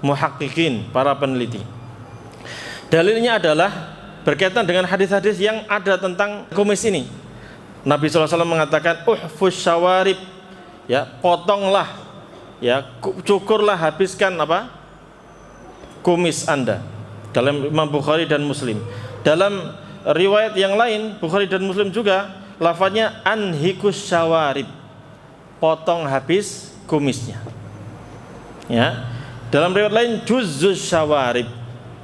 muhaqqiqin, para peneliti. Dalilnya adalah berkaitan dengan hadis-hadis yang ada tentang kumis ini. Nabi SAW mengatakan uhfus syawarib, ya, potonglah, ya, cukurlah, habiskan apa? Kumis Anda. Dalam Imam Bukhari dan Muslim. Dalam riwayat yang lain Bukhari dan Muslim juga lafadznya anhikus syawarib, potong habis kumisnya. Ya. Dalam riwayat lain juzus syawarib,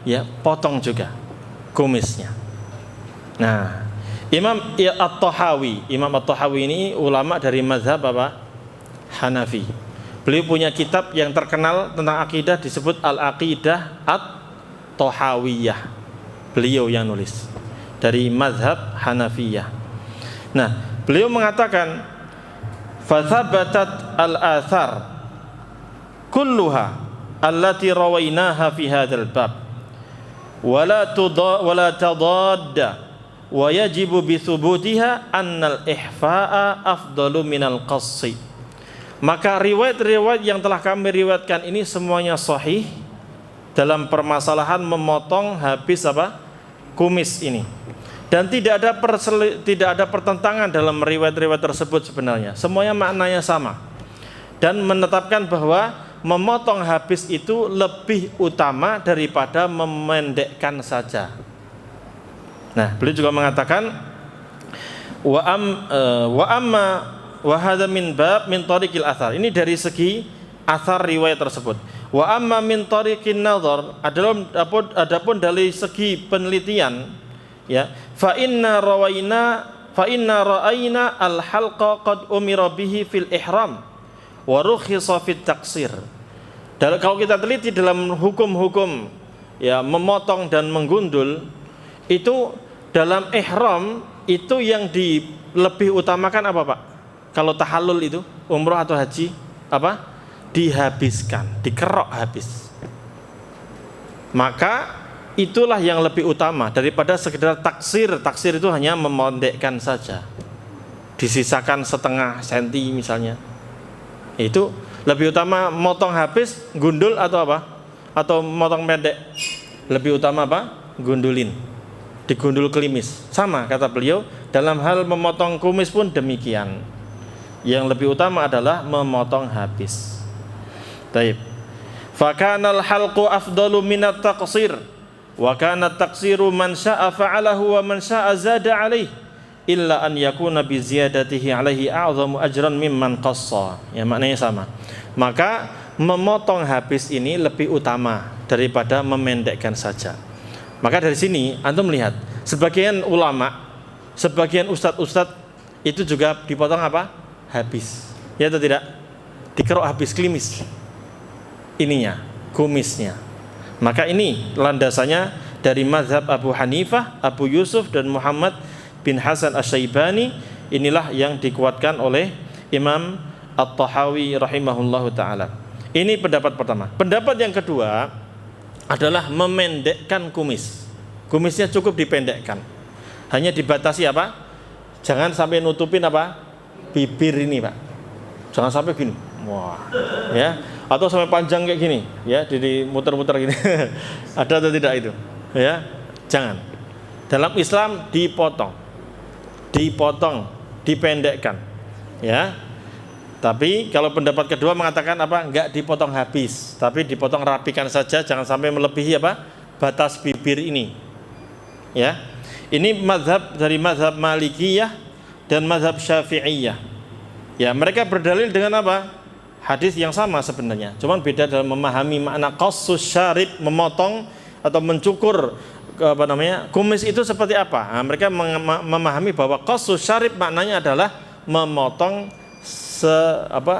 ya, potong juga kumisnya. Nah, Imam At-Tahawi ini ulama dari mazhab apa? Hanafi. Beliau punya kitab yang terkenal tentang akidah disebut Al-Aqidah At-Tahawiyah. Beliau yang nulis dari mazhab Hanafiyah. Nah, beliau mengatakan fathabatat al-athar kulluha allati rawainaha fi hadzal bab wala tadadda wa yajibu bi thubutiha annal ihfa'a afdalu minal qassi. Maka riwayat-riwayat yang telah kami riwayatkan ini semuanya sahih dalam permasalahan memotong habis apa? Kumis ini. Dan tidak ada pertentangan dalam riwayat-riwayat tersebut sebenarnya. Semuanya maknanya sama. Dan menetapkan bahwa memotong habis itu lebih utama daripada memendekkan saja. Nah, beliau juga mengatakan wa amma wa hadza min bab min tariqil athar. Ini dari segi athar riwayat tersebut. Wa amma min tariqin nazar, adapun dari segi penelitian, ya, fa inna ra'ayna al halqa qad umira bihi fil ihram wa rukhisa fit taqsir. Dan kalau kita teliti dalam hukum-hukum, ya, memotong dan menggundul itu dalam ihram itu yang lebih utamakan apa Pak? Kalau tahallul itu umroh atau haji apa? Dihabiskan, dikerok habis. Maka itulah yang lebih utama daripada sekedar taksir. Taksir itu hanya memondekkan saja, disisakan setengah senti misalnya. Itu lebih utama motong habis, gundul atau apa? Atau motong pendek? Lebih utama apa? Gundulin, digundul klimis. Sama kata beliau, dalam hal memotong kumis pun demikian. Yang lebih utama adalah memotong habis. Taib. Fakanal halqu afdalu minat taqsir. Wa kana taqsiru man syaa fa'alahu wa man syaa zada alaihi illa an yakuna bi ziyadatihi alaihi a'zamu ajran mimman qassa. Ya, maknanya sama. Maka memotong habis ini lebih utama daripada memendekkan saja. Maka dari sini antum melihat sebagian ulama, sebagian ustadz itu juga dipotong apa? Habis. Ya atau tidak? Dikerok habis, klimis ininya, kumisnya. Maka ini landasannya dari mazhab Abu Hanifah, Abu Yusuf dan Muhammad bin Hasan Asy-Syaibani. Inilah yang dikuatkan oleh Imam At-Tahawi rahimahullahu ta'ala. Ini pendapat pertama. Pendapat yang kedua adalah memendekkan kumis. Kumisnya cukup dipendekkan, hanya dibatasi apa? Jangan sampai nutupin apa? Bibir ini, Pak. Jangan sampai gini. Wah, ya. Atau sampai panjang kayak gini, ya, di muter-muter gini. Ada atau tidak itu? Ya, jangan. Dalam Islam dipotong, dipendekkan, ya. Tapi kalau pendapat kedua mengatakan apa? Enggak dipotong habis, tapi dipotong rapikan saja, jangan sampai melebihi apa? Batas bibir ini. Ya. Ini mazhab dari mazhab Malikiyah dan mazhab Syafi'iyah. Ya, mereka berdalil dengan apa? Hadis yang sama sebenarnya, cuman beda dalam memahami makna qassus syarib, memotong atau mencukur apa namanya kumis itu seperti apa. Nah, mereka memahami bahwa qassus syarib maknanya adalah memotong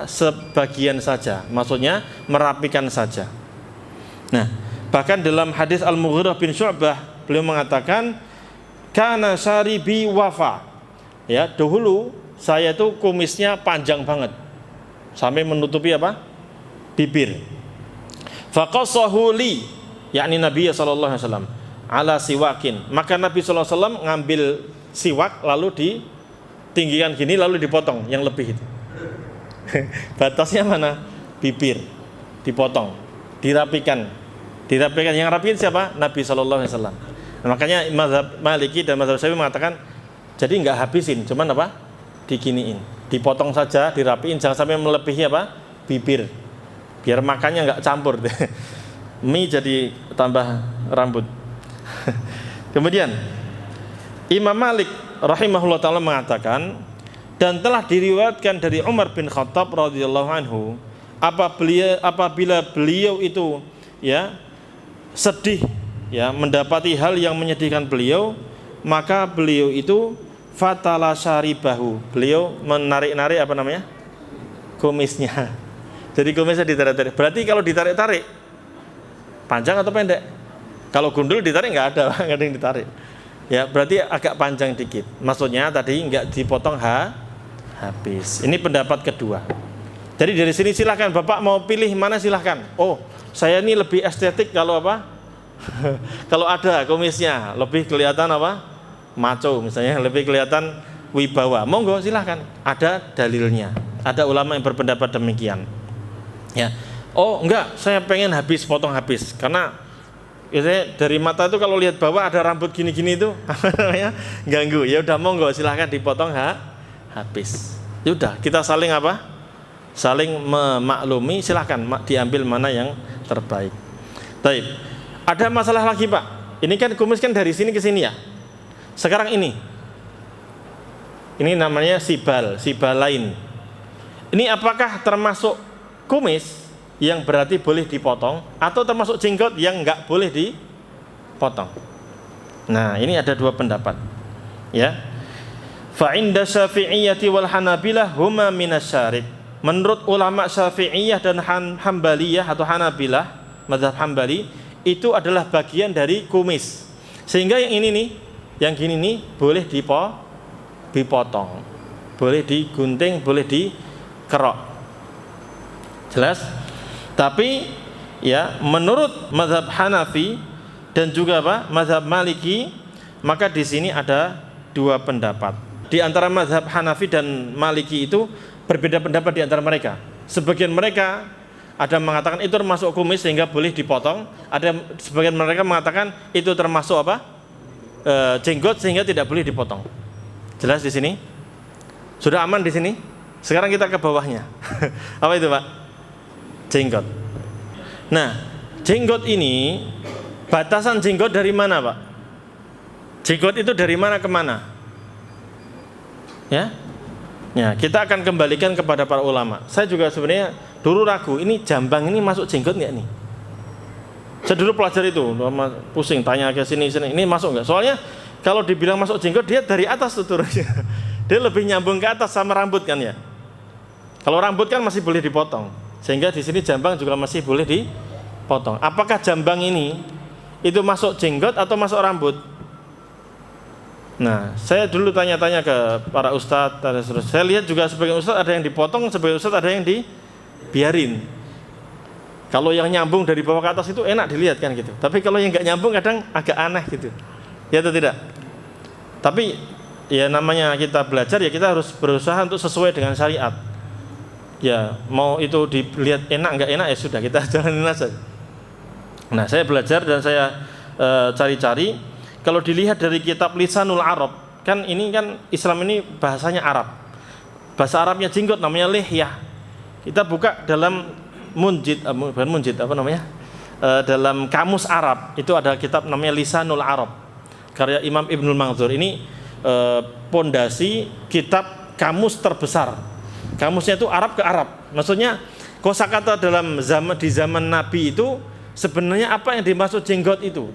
sebagian saja, maksudnya merapikan saja. Nah, bahkan dalam hadis Al-Mughirah bin Syu'bah beliau mengatakan kana syaribi wafa. Ya, dahulu saya itu kumisnya panjang banget sampai menutupi apa? Bibir. Faqasahu li, yakni Nabi sallallahu alaihi wasallam, ala siwakin. Maka Nabi sallallahu alaihi wasallam ngambil siwak lalu ditinggikan gini lalu dipotong yang lebih itu. Batasnya mana? Bibir. Dipotong, dirapikan. Dirapikan, yang rapiin siapa? Nabi sallallahu alaihi wasallam. Nah, makanya mazhab Maliki dan mazhab Syafi'i mengatakan jadi enggak habisin, cuman apa? Diginiin. Dipotong saja, dirapiin, jangan sampai melebihi apa? Bibir. Biar makannya enggak campur. Mie jadi tambah rambut. Kemudian Imam Malik rahimahullah ta'ala mengatakan, dan telah diriwayatkan dari Umar bin Khattab radhiyallahu anhu, apabila beliau itu ya sedih, ya mendapati hal yang menyedihkan beliau, maka beliau itu fatala syaribahu, beliau menarik-narik apa namanya? Kumisnya. Jadi kumisnya ditarik-tarik. Berarti kalau ditarik-tarik panjang atau pendek? Kalau gundul ditarik nggak ada, nggak ada yang ditarik. Ya, berarti agak panjang dikit. Maksudnya tadi nggak dipotong habis. Ini pendapat kedua. Jadi dari sini silahkan Bapak mau pilih mana silahkan. Oh, saya ini lebih estetik kalau apa? Kalau ada kumisnya lebih kelihatan apa? Maco misalnya, lebih kelihatan wibawa. Monggo silahkan. Ada dalilnya. Ada ulama yang berpendapat demikian. Ya. Oh enggak, saya pengen habis, potong habis. Karena biasanya dari mata itu kalau lihat bawah ada rambut gini-gini itu namanya ganggu. Ya udah monggo silahkan dipotong habis. Ya udah, kita saling apa? Saling memaklumi, silahkan diambil mana yang terbaik. Baik. Ada masalah lagi, Pak. Ini kan kumis kan dari sini ke sini ya. Sekarang ini namanya sibal lain. Ini apakah termasuk kumis yang berarti boleh dipotong atau termasuk jenggot yang enggak boleh dipotong? Nah, ini ada dua pendapat. Ya. Fa inda Syafi'iyyati wal Hanabilah huma minasyarib. Menurut ulama Syafi'iyah dan Hambaliyah atau Hanabilah, mazhab Hambali, itu adalah bagian dari kumis. Sehingga yang ini nih, yang gini nih boleh dipotong, boleh digunting, boleh dikerok. Jelas? Tapi ya menurut mazhab Hanafi dan juga mazhab Maliki, maka di sini ada dua pendapat. Di antara mazhab Hanafi dan Maliki itu berbeda pendapat di antara mereka. Sebagian mereka ada mengatakan itu termasuk kumis sehingga boleh dipotong. Ada sebagian mereka mengatakan itu termasuk jenggot sehingga tidak boleh dipotong. Jelas di sini? Sudah aman di sini? Sekarang kita ke bawahnya. Apa itu, Pak? Jenggot. Nah, jenggot ini batasan jenggot dari mana, Pak? Jenggot itu dari mana ke mana? Ya? Ya, kita akan kembalikan kepada para ulama. Saya juga sebenarnya dulu ragu, ini jambang ini masuk jenggot nggak nih? Saya dulu pelajari itu, pusing tanya ke sini, ini masuk nggak? Soalnya kalau dibilang masuk jenggot, dia dari atas tuh turunnya. Dia lebih nyambung ke atas sama rambut kan ya. Kalau rambut kan masih boleh dipotong, sehingga di sini jambang juga masih boleh dipotong. Apakah jambang ini itu masuk jenggot atau masuk rambut? Nah, saya dulu tanya-tanya ke para ustadz, saya lihat juga sebagian ustadz ada yang dipotong, sebagian ustadz ada yang dibiarin. Kalau yang nyambung dari bawah ke atas itu enak dilihat kan gitu. Tapi kalau yang nggak nyambung kadang agak aneh gitu. Ya atau tidak? Tapi ya namanya kita belajar ya kita harus berusaha untuk sesuai dengan syariat. Ya mau itu dilihat enak nggak enak ya sudah kita jalanin aja. Nah saya belajar dan saya cari-cari. Kalau dilihat dari kitab Lisanul Arab, kan ini kan Islam ini bahasanya Arab. Bahasa Arabnya jenggot namanya lihyah. Kita buka dalam bukan munjid apa namanya? Dalam kamus Arab itu ada kitab namanya Lisanul Arab karya Imam Ibnul Manzur. Ini pondasi kitab kamus terbesar. Kamusnya itu Arab ke Arab. Maksudnya kosakata di zaman Nabi itu sebenarnya apa yang dimaksud jenggot itu.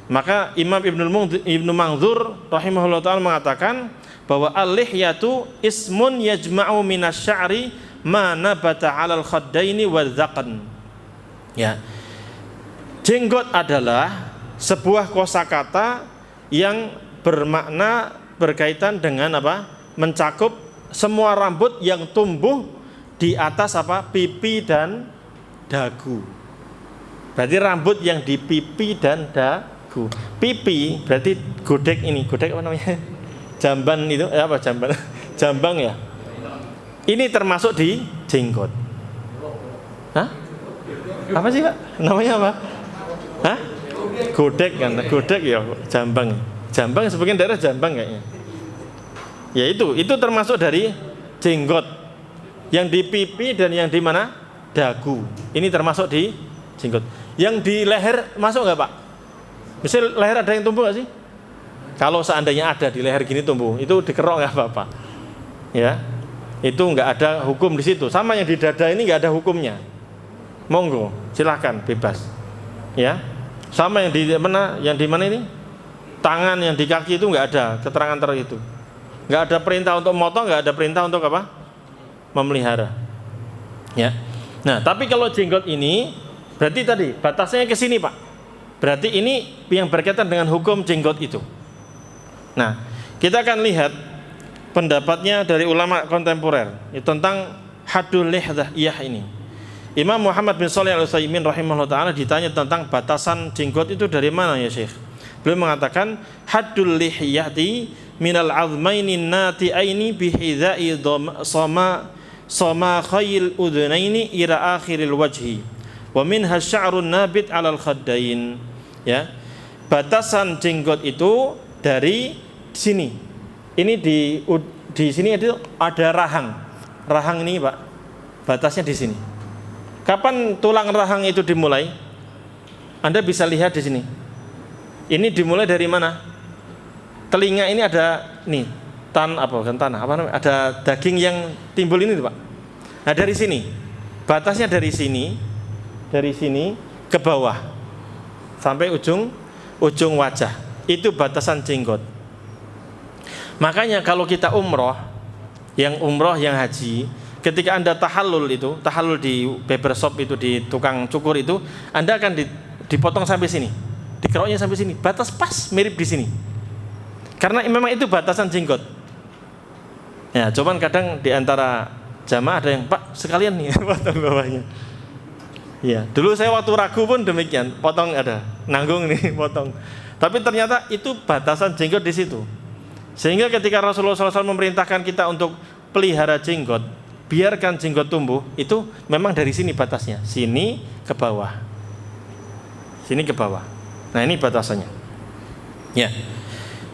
Maka Imam Ibnu Manzur rahimahullah ta'ala mengatakan bahwa al-lihyatu ismun yajma'u minasy'ari ma nabata 'alal khaddaini wadzaqan. Ya. Jenggot adalah sebuah kosakata yang bermakna berkaitan dengan apa? Mencakup semua rambut yang tumbuh di atas apa? Pipi dan dagu. Berarti rambut yang di pipi dan dagu. Pipi berarti godek apa namanya? Jamban itu apa jamban? Jambang ya. Ini termasuk di jenggot. Hah? Apa sih Pak? Namanya apa? Hah? Godek kan? Godek ya jambang. Jambang sebagian daerah jambang kayaknya. Ya itu termasuk dari jenggot. Yang di pipi dan yang di mana? Dagu. Ini termasuk di jenggot. Yang di leher masuk nggak Pak? Misal leher ada yang tumbuh nggak sih? Kalau seandainya ada di leher gini tumbuh, itu dikerok nggak apa-apa. Ya. Itu nggak ada hukum di situ. Sama yang di dada ini nggak ada hukumnya. Monggo, silahkan bebas. Ya, sama yang di mana? Yang di mana ini? Tangan yang di kaki itu nggak ada keterangan itu. Nggak ada perintah untuk motong, nggak ada perintah untuk apa? Memelihara. Ya. Nah, tapi kalau jenggot ini, berarti tadi batasnya ke sini Pak. Berarti ini yang berkaitan dengan hukum jenggot itu. Nah, kita akan lihat pendapatnya dari ulama kontemporer tentang haddul lihyah ini. Imam Muhammad bin Shalih Al-Utsaimin rahimahullah ta'ala ditanya tentang batasan jenggot itu dari mana ya Syekh. Beliau mengatakan haddul lihyati minal azmaini nati'aini bihidha'i sama khayil udhunaini ila akhiril wajhi wa minha sya'run nabit alal khaddain. Ya, batasan jenggot itu dari sini. Ini di sini ada rahang. Rahang ini Pak, batasnya di sini. Kapan tulang rahang itu dimulai? Anda bisa lihat di sini. Ini dimulai dari mana? Telinga ini ada nih bukan tanah, apa namanya? Ada daging yang timbul ini Pak. Nah dari sini, batasnya dari sini ke bawah sampai ujung wajah. Itu batasan jenggot. Makanya kalau kita umroh yang haji, ketika Anda tahallul di barbershop itu, di tukang cukur itu, Anda akan dipotong sampai sini, dikeroknya sampai sini, batas pas mirip di sini. Karena memang itu batasan jenggot. Ya, cuman kadang di antara jamaah ada yang Pak sekalian nih potong bawahnya. Ya, dulu saya waktu ragu pun demikian, potong ada, nanggung nih potong. Tapi ternyata itu batasan jenggot di situ. Sehingga ketika Rasulullah SAW memerintahkan kita untuk pelihara jenggot, biarkan jenggot tumbuh, itu memang dari sini batasnya, sini ke bawah. Sini ke bawah. Nah ini batasannya. Ya.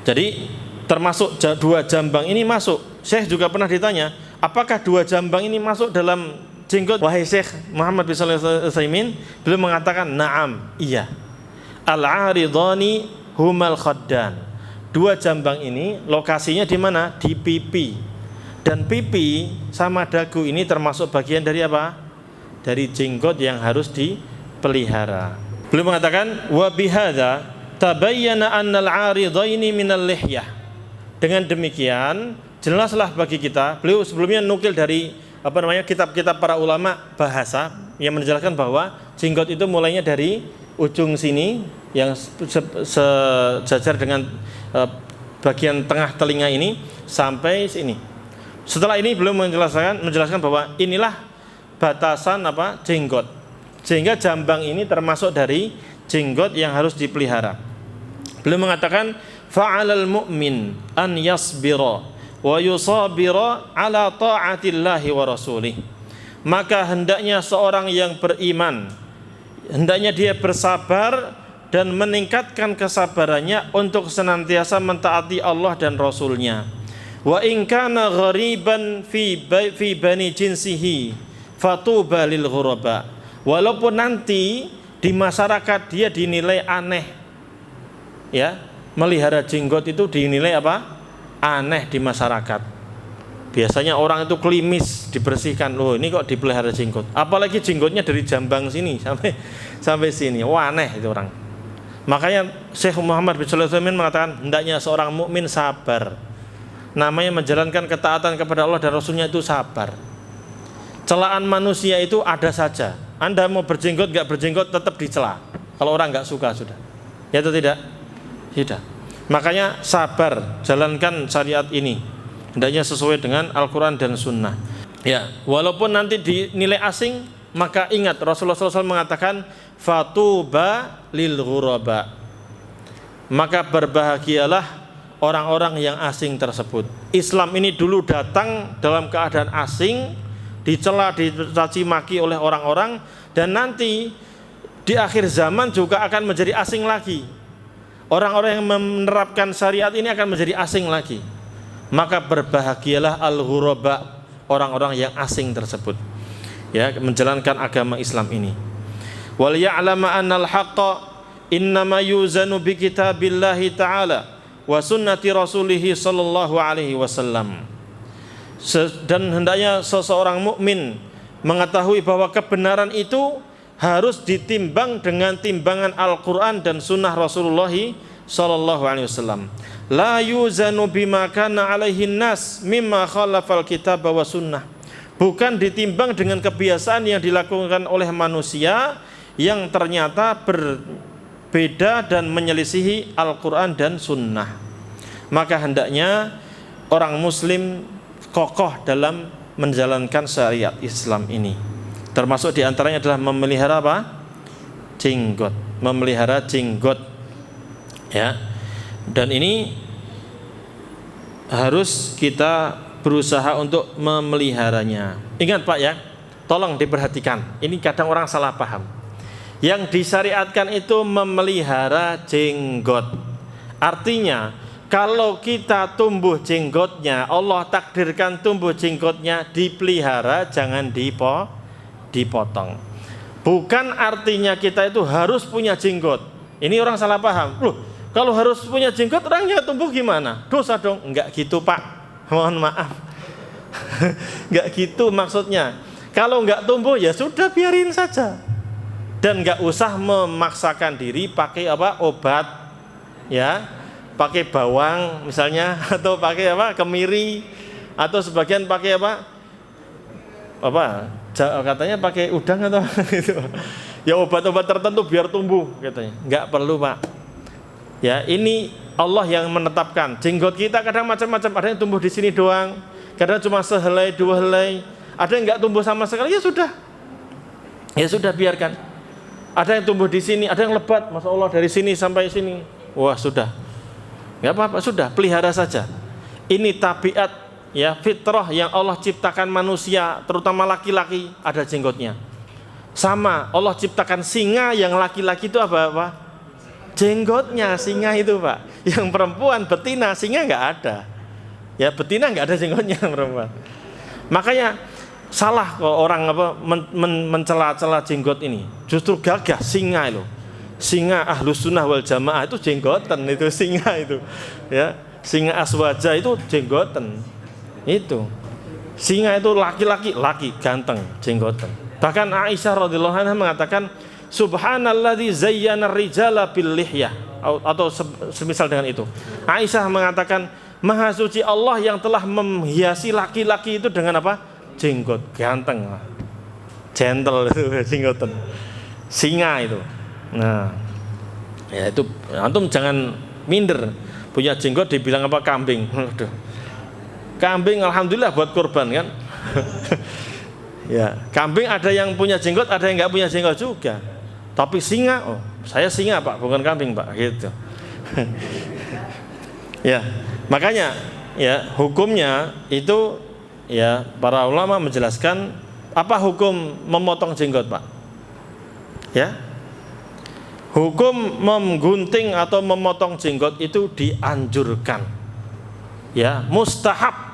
Jadi termasuk dua jambang ini masuk. Syekh juga pernah ditanya, apakah dua jambang ini masuk dalam jenggot? Wahai Syekh Muhammad bin Shalih Al-Utsaimin, beliau mengatakan, na'am, iya. Al-'aridhani humal khaddan. Dua jambang ini lokasinya di mana? Di pipi. Dan pipi sama dagu ini termasuk bagian dari apa? Dari jenggot yang harus dipelihara. Beliau mengatakan wa bihadza tabayyana anna al-'aridaini minal lihyah. Dengan demikian jelaslah bagi kita, beliau sebelumnya nukil dari kitab-kitab para ulama bahasa yang menjelaskan bahwa jenggot itu mulainya dari ujung sini yang sejajar dengan bagian tengah telinga ini sampai sini. Setelah ini beliau menjelaskan bahwa inilah batasan jenggot. Sehingga jambang ini termasuk dari jenggot yang harus dipelihara. Beliau mengatakan fa'alal mu'min an yasbira wa yusabira ala ta'atillahi wa rasulih. Maka hendaknya seorang yang beriman, hendaknya dia bersabar dan meningkatkan kesabarannya untuk senantiasa mentaati Allah dan Rasulnya. Wa in kana ghariban fi bani jinsihi fatuba lil ghuraba. Walaupun nanti di masyarakat dia dinilai aneh, ya, melihara jenggot itu dinilai aneh di masyarakat. Biasanya orang itu klimis dibersihkan, loh ini kok dipelihara jenggot. Apalagi jenggotnya dari jambang sini sampai sini, wah aneh itu orang. Makanya Syekh Muhammad bin Shalih Al-Utsaimin mengatakan hendaknya seorang mukmin sabar. Namanya menjalankan ketaatan kepada Allah dan Rasulnya itu sabar. Celaan manusia itu ada saja. Anda mau berjenggot nggak berjenggot tetap dicela. Kalau orang nggak suka sudah, ya atau tidak? Tidak. Makanya sabar, jalankan syariat ini. Hendaknya sesuai dengan Al-Quran dan Sunnah. Ya, walaupun nanti dinilai asing, maka ingat Rasulullah SAW mengatakan fatuba lil ghuraba. Maka berbahagialah orang-orang yang asing tersebut. Islam ini dulu datang dalam keadaan asing, dicela, dicaci maki oleh orang-orang, dan nanti di akhir zaman juga akan menjadi asing lagi. Orang-orang yang menerapkan syariat ini akan menjadi asing lagi. Maka berbahagialah al-ghuraba, orang-orang yang asing tersebut, ya, menjalankan agama Islam ini. Wal ya'lama annal haqqa innama yuzanu bi kitabillahi ta'ala wa sunnati rasulih sallallahu alaihi wasallam. Dan hendaknya seseorang mukmin mengetahui bahwa kebenaran itu harus ditimbang dengan timbangan Al-Quran dan Sunnah Rasulullah sallallahu alaihi wasallam. La yuzanu bima kana alaihi nas mimma khalafal kitab wa sunnah. Bukan ditimbang dengan kebiasaan yang dilakukan oleh manusia yang ternyata berbeda dan menyelisihi Al-Quran dan Sunnah. Maka hendaknya orang muslim kokoh dalam menjalankan syariat Islam ini. Termasuk diantaranya adalah memelihara jenggot, memelihara jenggot, ya. Dan ini harus kita berusaha untuk memeliharanya. Ingat Pak ya, tolong diperhatikan. Ini kadang orang salah paham. Yang disyariatkan itu memelihara jenggot. Artinya kalau kita tumbuh jenggotnya, Allah takdirkan tumbuh jenggotnya, dipelihara, jangan dipotong. Bukan artinya kita itu harus punya jenggot. Ini orang salah paham. Loh, kalau harus punya jenggot, orangnya tumbuh gimana? Dosa dong. Enggak gitu Pak, mohon maaf. Enggak gitu maksudnya. Kalau enggak tumbuh ya sudah, biarin saja. Dan enggak usah memaksakan diri pakai obat, ya. Pakai bawang misalnya, atau pakai kemiri, atau sebagian pakai katanya pakai udang atau gitu. Ya obat-obat tertentu biar tumbuh katanya. Enggak perlu Pak. Ya, ini Allah yang menetapkan. Jenggot kita kadang macam-macam, ada yang tumbuh di sini doang, kadang cuma sehelai dua helai, ada yang enggak tumbuh sama sekali, ya sudah biarkan. Ada yang tumbuh di sini, ada yang lebat, Masya Allah dari sini sampai sini, wah sudah. Enggak apa-apa, sudah, pelihara saja. Ini tabiat, ya, fitrah yang Allah ciptakan manusia, terutama laki-laki, ada jenggotnya. Sama, Allah ciptakan singa yang laki-laki itu apa? Jenggotnya singa itu Pak. Yang perempuan betina, singa enggak ada. Ya, betina enggak ada jenggotnya perempuan. Makanya salah kalau orang mencela-cela jenggot ini. Justru gagah singa itu. Singa Ahlus Sunnah wal Jamaah itu jenggoten, itu singa itu, ya. Singa Aswaja itu jenggoten. Itu. Singa itu laki-laki, laki ganteng, jenggoten. Bahkan Aisyah radhiyallahu anha mengatakan subhanalladzi zayyana rijala bil lihyah, atau semisal dengan itu. Aisyah mengatakan, maha suci Allah yang telah menghiasi laki-laki itu dengan apa? Jenggot, ganteng, gentle itu jenggotan, singa itu. Nah, ya itu antum jangan minder, punya jenggot dibilang apa? Kambing. Kambing alhamdulillah buat kurban kan. Ya, kambing ada yang punya jenggot, ada yang nggak punya jenggot juga. Tapi singa, oh saya singa Pak, bukan kambing Pak, gitu. Ya, makanya ya hukumnya itu ya para ulama menjelaskan apa hukum memotong jenggot Pak. Ya, hukum menggunting atau memotong jenggot itu dianjurkan. Ya, mustahab.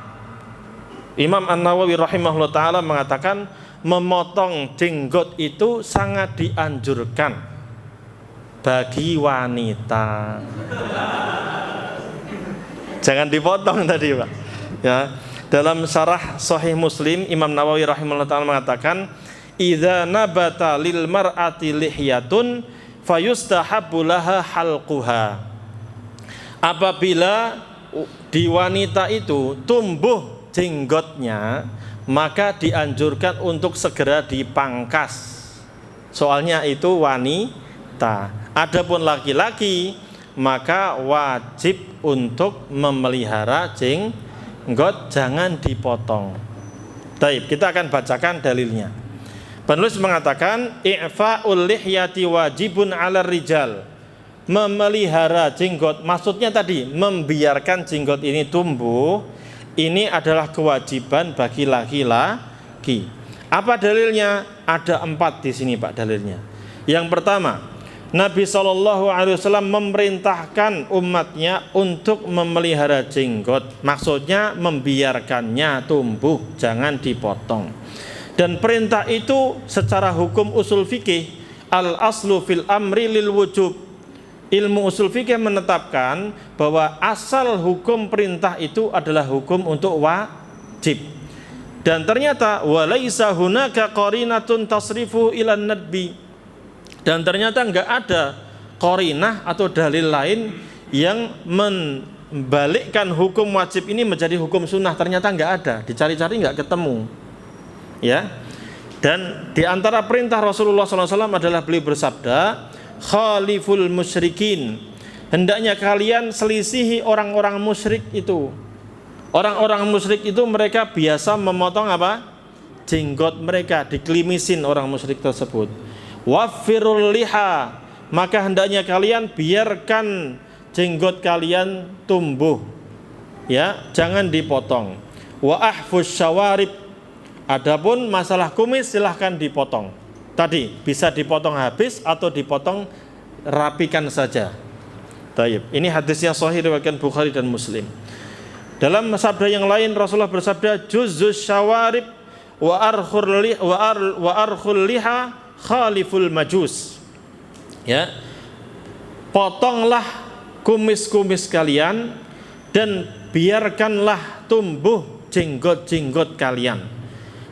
Imam An-Nawawi rahimahullah ta'ala mengatakan memotong jenggot itu sangat dianjurkan bagi wanita. Jangan dipotong tadi Pak. Ya, dalam syarah Sahih Muslim Imam Nawawi rahimahullah ta'ala mengatakan idza nabata lil mar'ati lihyatun fayustahabbu laha halquha. Apabila di wanita itu tumbuh jenggotnya, maka dianjurkan untuk segera dipangkas. Soalnya itu wanita. Adapun laki-laki, maka wajib untuk memelihara jenggot, jangan dipotong. Baik, kita akan bacakan dalilnya. Penulis mengatakan i'fa'ul lihyati wajibun 'alar rijal. Memelihara jenggot, maksudnya tadi membiarkan jenggot ini tumbuh. Ini adalah kewajiban bagi laki-laki. Apa dalilnya? Ada 4 di sini Pak dalilnya. Yang pertama, Nabi SAW memerintahkan umatnya untuk memelihara jenggot. Maksudnya membiarkannya tumbuh, jangan dipotong. Dan perintah itu secara hukum usul fikih al-aslu fil amri lil wujub. Ilmu usul fikih menetapkan bahwa asal hukum perintah itu adalah hukum untuk wajib. Dan ternyata walaisa hunaka qarinatun tasrifu ilan nadbi. Dan ternyata enggak ada qarinah atau dalil lain yang membalikkan hukum wajib ini menjadi hukum sunnah. Ternyata enggak ada, dicari-cari enggak ketemu. Ya. Dan di antara perintah Rasulullah SAW adalah beliau bersabda, khaliful musyrikin, hendaknya kalian selisihi orang-orang musyrik itu. Orang-orang musyrik itu mereka biasa memotong apa? Jenggot mereka, dikelimisin orang musyrik tersebut. Waffirul liha, maka hendaknya kalian biarkan jenggot kalian tumbuh. Ya, jangan dipotong. Wa ahfus syawarib, adapun masalah kumis silahkan dipotong. Tadi bisa dipotong habis atau dipotong rapikan saja. Taib. Ini hadis yang sahih riwayat Bukhari dan Muslim. Dalam sabda yang lain Rasulullah bersabda, juzus syawarib wa arkhul liha khaliful majus. Ya. Potonglah kumis-kumis kalian dan biarkanlah tumbuh jenggot-jenggot kalian.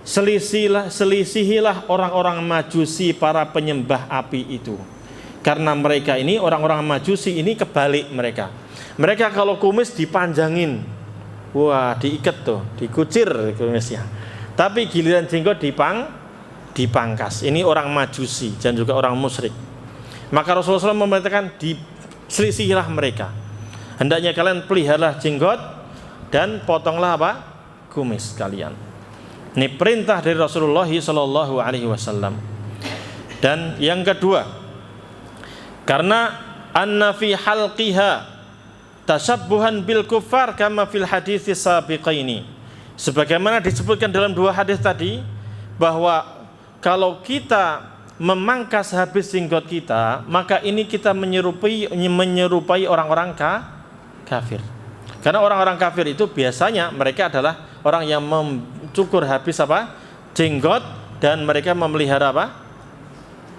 Selisihilah orang-orang majusi, para penyembah api itu. Karena mereka ini, orang-orang majusi ini kebalik mereka. Mereka kalau kumis dipanjangin, wah diikat tuh, dikucir kumisnya. Tapi giliran jenggot dipangkas. Ini orang majusi dan juga orang musyrik. Maka Rasulullah SAW memerintahkan diselisihilah mereka. Hendaknya kalian peliharalah jenggot dan potonglah apa? Kumis kalian. Ini perintah dari Rasulullah SAW. Dan yang kedua, karena anna fi halqiha tashabbuhan bil kuffar kama fil hadits sabiqaini. Sebagaimana disebutkan dalam 2 hadis tadi, bahwa kalau kita memangkas habis jenggot kita, maka ini kita menyerupai orang-orang kafir. Karena orang-orang kafir itu biasanya mereka adalah orang yang mencukur habis apa? Jenggot, dan mereka memelihara apa?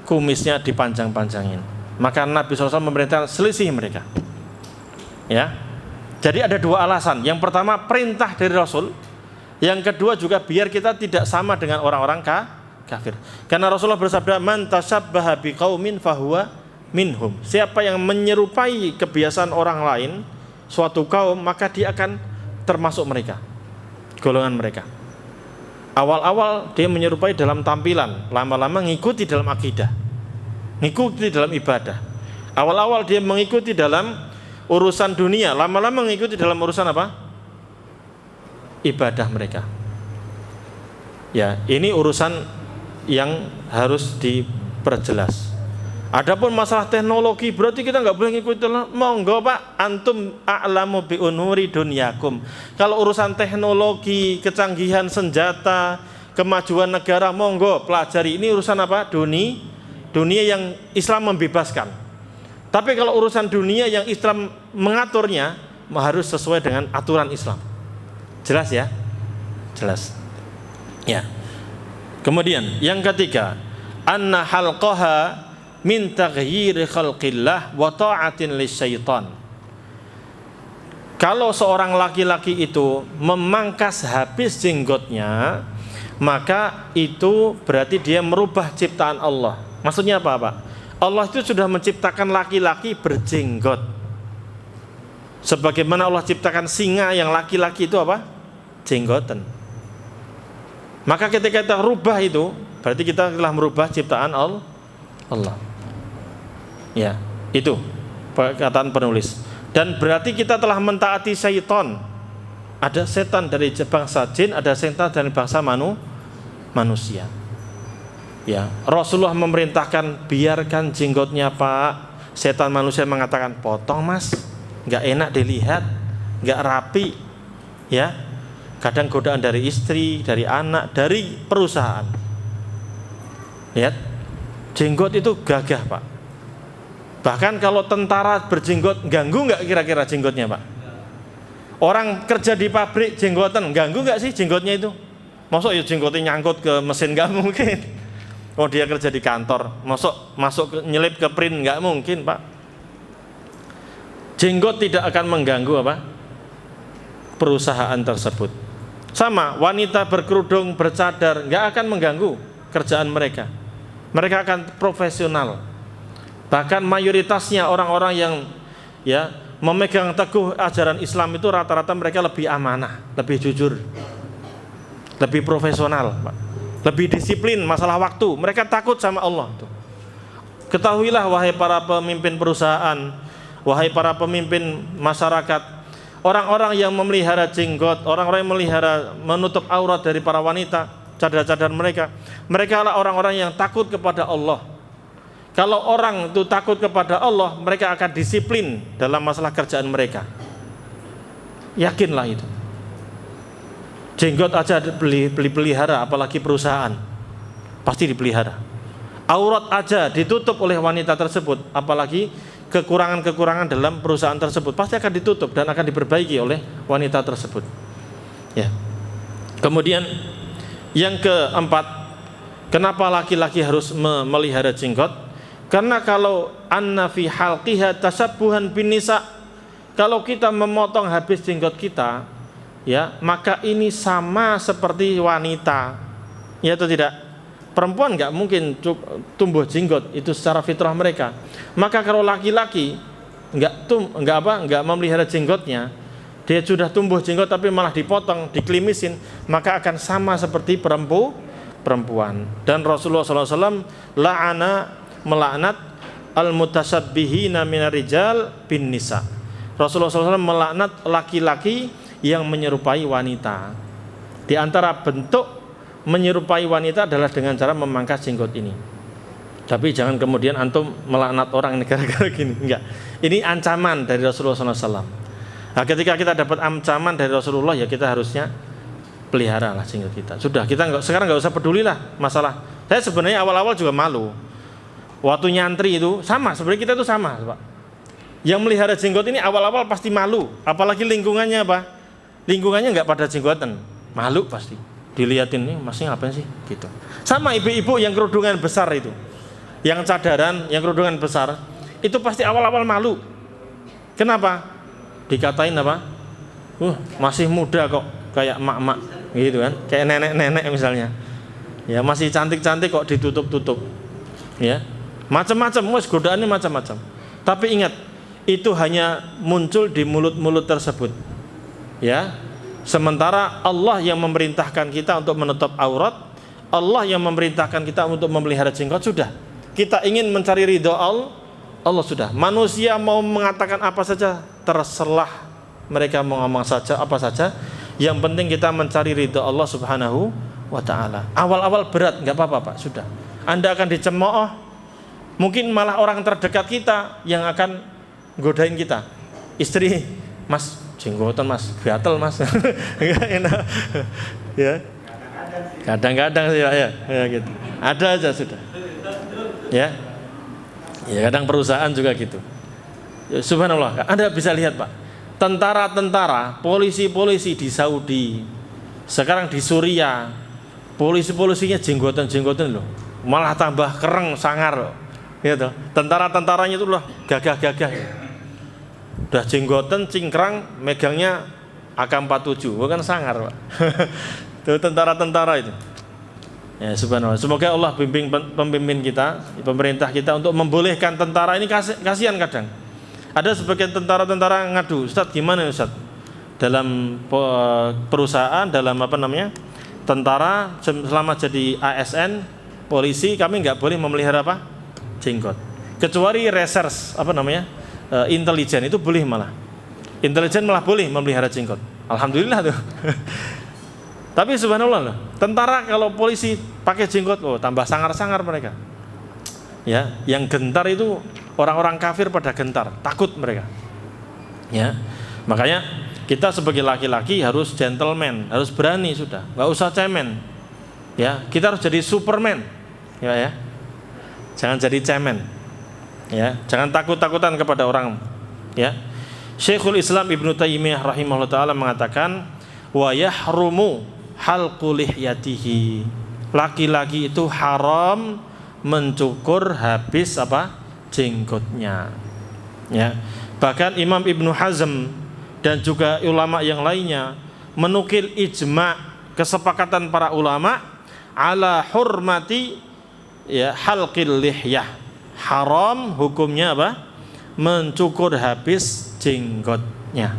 Kumisnya dipanjang-panjangin. Maka Nabi SAW memerintahkan selisih mereka. Ya. Jadi ada 2 alasan. Yang pertama perintah dari Rasul. Yang kedua juga biar kita tidak sama dengan orang-orang kafir. Karena Rasulullah bersabda, man tasabbaha biqaumin fahuwa minhum. Siapa yang menyerupai kebiasaan orang lain, suatu kaum, maka dia akan termasuk mereka, golongan mereka. Awal-awal dia menyerupai dalam tampilan, lama-lama ngikuti dalam akidah, ngikuti dalam ibadah. Awal-awal dia mengikuti dalam urusan dunia, lama-lama mengikuti dalam urusan apa? Ibadah mereka. Ya, ini urusan yang harus diperjelas. Adapun masalah teknologi, berarti kita nggak boleh ngikutin. Monggo Pak, antum a'lamu bi unuri dunyakum. Kalau urusan teknologi, kecanggihan senjata, kemajuan negara, monggo pelajari. Ini urusan apa? Dunia yang Islam membebaskan. Tapi kalau urusan dunia yang Islam mengaturnya, harus sesuai dengan aturan Islam. Jelas ya? Jelas. Ya. Kemudian yang ketiga, anna halqaha min taghyiri khalqillah wa ta'atin lisyaitan. Kalau seorang laki-laki itu memangkas habis jenggotnya, maka itu berarti dia merubah ciptaan Allah. Maksudnya apa, Pak? Allah itu sudah menciptakan laki-laki berjenggot. Sebagaimana Allah ciptakan singa yang laki-laki itu apa? Jenggotan. Maka ketika kita rubah itu, berarti kita telah merubah ciptaan Allah. Ya, itu perkataan penulis. Dan berarti kita telah mentaati syaitan. Ada setan dari bangsa jin, ada setan dari bangsa manusia. Ya, Rasulullah memerintahkan biarkan jenggotnya Pak. Setan manusia mengatakan potong Mas, nggak enak dilihat, nggak rapi. Ya, kadang godaan dari istri, dari anak, dari perusahaan. Lihat, jenggot itu gagah Pak. Bahkan kalau tentara berjenggot, ganggu nggak kira-kira jenggotnya Pak? Orang kerja di pabrik jenggotan, ganggu nggak sih jenggotnya itu? Masuk ya jenggotnya nyangkut ke mesin, nggak mungkin. Oh dia kerja di kantor, masuk nyelip ke print, nggak mungkin Pak. Jenggot tidak akan mengganggu apa? Perusahaan tersebut. Sama, wanita berkerudung, bercadar, nggak akan mengganggu kerjaan mereka. Mereka akan profesional. Bahkan mayoritasnya orang-orang yang ya memegang teguh ajaran Islam itu rata-rata mereka lebih amanah, lebih jujur, lebih profesional, lebih disiplin masalah waktu. Mereka takut sama Allah. Ketahuilah wahai para pemimpin perusahaan, wahai para pemimpin masyarakat, orang-orang yang memelihara jenggot, orang-orang yang menutup aurat dari para wanita, cadar-cadar mereka adalah orang-orang yang takut kepada Allah. Kalau orang itu takut kepada Allah, mereka akan disiplin dalam masalah kerjaan mereka. Yakinlah itu. Jenggot aja pelihara, apalagi perusahaan. Pasti dipelihara. Aurat aja ditutup oleh wanita tersebut, apalagi kekurangan-kekurangan dalam perusahaan tersebut pasti akan ditutup dan akan diperbaiki oleh wanita tersebut. Ya. Kemudian yang keempat, kenapa laki-laki harus memelihara jenggot? Karena kalau anna fi halqiha tasabbuhan bin nisa, kalau kita memotong habis jenggot kita, ya, maka ini sama seperti wanita. Ya atau tidak? Perempuan enggak mungkin tumbuh jenggot, itu secara fitrah mereka. Maka kalau laki-laki enggak memelihara jenggotnya, dia sudah tumbuh jenggot tapi malah dipotong, diklimisin, maka akan sama seperti perempuan. Dan Rasulullah SAW melaknat al-mutasabbihina minar rijal bin nisa. Rasulullah SAW melaknat laki-laki yang menyerupai wanita. Di antara bentuk menyerupai wanita adalah dengan cara memangkas jenggot ini. Tapi jangan kemudian antum melaknat orang gara-gara gini. Enggak. Ini ancaman dari Rasulullah SAW. Nah, ketika kita dapat ancaman dari Rasulullah, ya kita harusnya pelihara lah jenggot kita. Sudah, kita sekarang nggak usah pedulilah masalah. Saya sebenarnya awal-awal juga malu. Waktu nyantri itu sama, sebenarnya kita itu sama, Pak. Yang melihara jenggot ini awal-awal pasti malu, apalagi lingkungannya apa? Lingkungannya nggak pada jenggotan, malu pasti. Dilihatin nih, masih ngapain sih? Gitu. Sama ibu-ibu yang kerudungan besar itu, yang cadaran, yang kerudungan besar, itu pasti awal-awal malu. Kenapa? Dikatain apa? Masih muda kok, kayak emak-emak, gitu kan? Kayak nenek-nenek misalnya. Ya, masih cantik-cantik kok ditutup-tutup. Ya. Macam-macam, godaannya macam-macam. Tapi ingat, itu hanya muncul di mulut-mulut tersebut. Ya. Sementara Allah yang memerintahkan kita untuk menutup aurat, Allah yang memerintahkan kita untuk memelihara jenggot, sudah. Kita ingin mencari ridho Allah sudah. Manusia mau mengatakan apa saja, terserah mereka mau ngomong saja apa saja. Yang penting kita mencari ridho Allah Subhanahu wa ta'ala. Awal-awal berat, nggak apa-apa Pak, sudah. Anda akan dicemooh, mungkin malah orang terdekat kita yang akan godain kita. Istri, Mas, jenggotan Mas, gatel Mas. Enggak enak. Ya. Kadang-kadang ya gitu. Ada aja sudah. Ya. Ya, kadang perusahaan juga gitu. Ya, subhanallah, Anda bisa lihat Pak, tentara-tentara, polisi-polisi di Saudi, sekarang di Suriah, polisi-polisinya jenggotan loh, malah tambah kereng, sangar loh, gitu. Tentara-tentaranya itu loh gagah-gagah, udah jenggotan, cingkrang, megangnya AK-47, bukan sangar Pak. Itu tentara-tentara itu. Ya, subhanallah. Semoga Allah bimbing pemimpin kita, pemerintah kita untuk membolehkan tentara ini. Kasihan kadang. Ada sebagian tentara-tentara ngadu, Ustaz gimana Ustaz? Dalam perusahaan, dalam tentara selama jadi ASN, polisi, kami nggak boleh memelihara jenggot. Kecuali reserse, intelijen itu boleh malah. Intelijen malah boleh memelihara jenggot. Alhamdulillah tuh. Tapi subhanallah loh, tentara kalau polisi pakai jenggot, tambah sangar-sangar mereka. Ya, yang gentar itu orang-orang kafir pada gentar, takut mereka. Ya, makanya kita sebagai laki-laki harus gentleman, harus berani sudah, nggak usah cemen. Ya, kita harus jadi Superman. Ya, jangan jadi cemen. Ya, jangan takut-takutan kepada orang. Ya, Syekhul Islam Ibnu Taimiyah rahimahullah taala mengatakan, wa yahrumu halqu lihyatihi, laki-laki itu haram mencukur habis jenggotnya. Ya, bahkan Imam Ibnu Hazm dan juga ulama yang lainnya menukil ijma', kesepakatan para ulama ala hurmati halqil lihyah, haram hukumnya mencukur habis jenggotnya.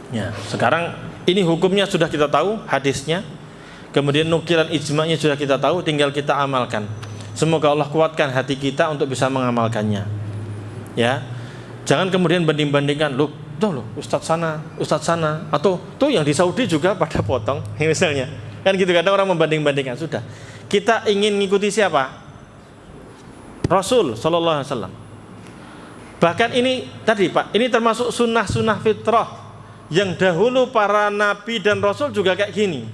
Ya, sekarang ini hukumnya sudah kita tahu, hadisnya, kemudian nukilan ijma'nya sudah kita tahu, tinggal kita amalkan. Semoga Allah kuatkan hati kita untuk bisa mengamalkannya. Ya, jangan kemudian banding-bandingkan, loh Ustadz sana, atau tuh yang di Saudi juga pada potong, misalnya. Kan gitu, kadang orang membanding-bandingkan. Sudah, kita ingin ngikuti siapa? Rasul Sallallahu Alaihi Wasallam. Bahkan ini tadi Pak, ini termasuk sunnah-sunnah fitrah. Yang dahulu para nabi dan rasul juga kayak gini.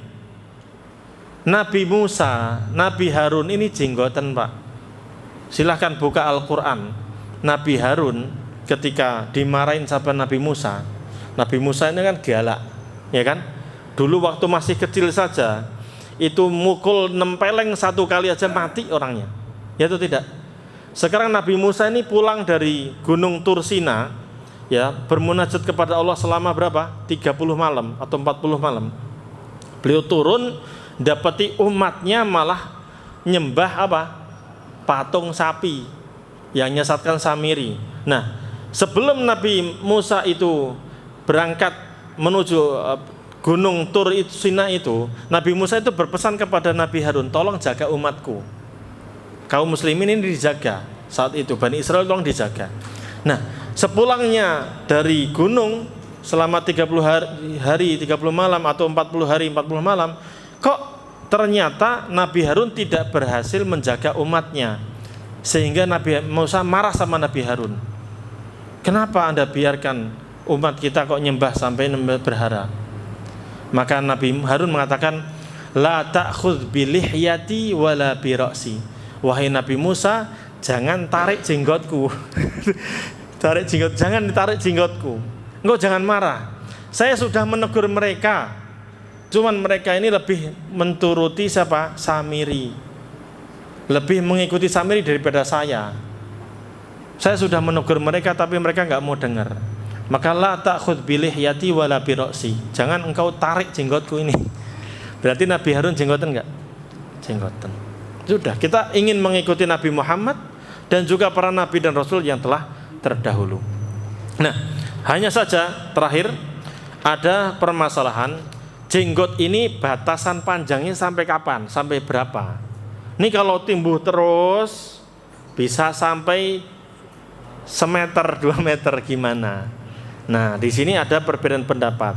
Nabi Musa, Nabi Harun ini jenggotan Pak. Silahkan buka Al-Quran. Nabi Harun ketika dimarahin sama Nabi Musa ini kan galak, ya kan? Dulu waktu masih kecil saja, itu mukul nempeleng satu kali aja mati orangnya. Ya atau tidak? Sekarang Nabi Musa ini pulang dari Gunung Tursina, ya, bermunajat kepada Allah selama berapa? 30 malam atau 40 malam. Beliau turun, dapati umatnya malah nyembah patung sapi yang nyesatkan Samiri. Nah, sebelum Nabi Musa itu berangkat menuju Gunung Tursina itu, Nabi Musa itu berpesan kepada Nabi Harun, tolong jaga umatku. Kaum muslimin ini dijaga. Saat itu Bani Israel tolong dijaga. Nah, sepulangnya dari gunung selama 30 hari 30 malam atau 40 hari 40 malam, kok ternyata Nabi Harun tidak berhasil menjaga umatnya, sehingga Nabi Musa marah sama Nabi Harun. Kenapa Anda biarkan umat kita kok nyembah sampai berhala? Maka Nabi Harun mengatakan, la ta'khudh bilihyati wala bira'si. Wahai Nabi Musa, jangan tarik jenggotku. Jangan ditarik jenggotku. Engkau jangan marah. Saya sudah menegur mereka. Cuman mereka ini lebih menturuti siapa? Samiri. Lebih mengikuti Samiri daripada saya. Saya sudah menegur mereka tapi mereka enggak mau dengar. Maka la ta'khudh bilihyati wala bira'si. Jangan engkau tarik jenggotku ini. Berarti Nabi Harun jenggotan enggak? jenggotan. Sudah, kita ingin mengikuti Nabi Muhammad dan juga para nabi dan rasul yang telah terdahulu. Nah, hanya saja terakhir ada permasalahan jenggot ini batasan panjangnya sampai kapan? Sampai berapa? Ini kalau tumbuh terus bisa sampai semeter, 2 meter gimana? Nah, di sini ada perbedaan pendapat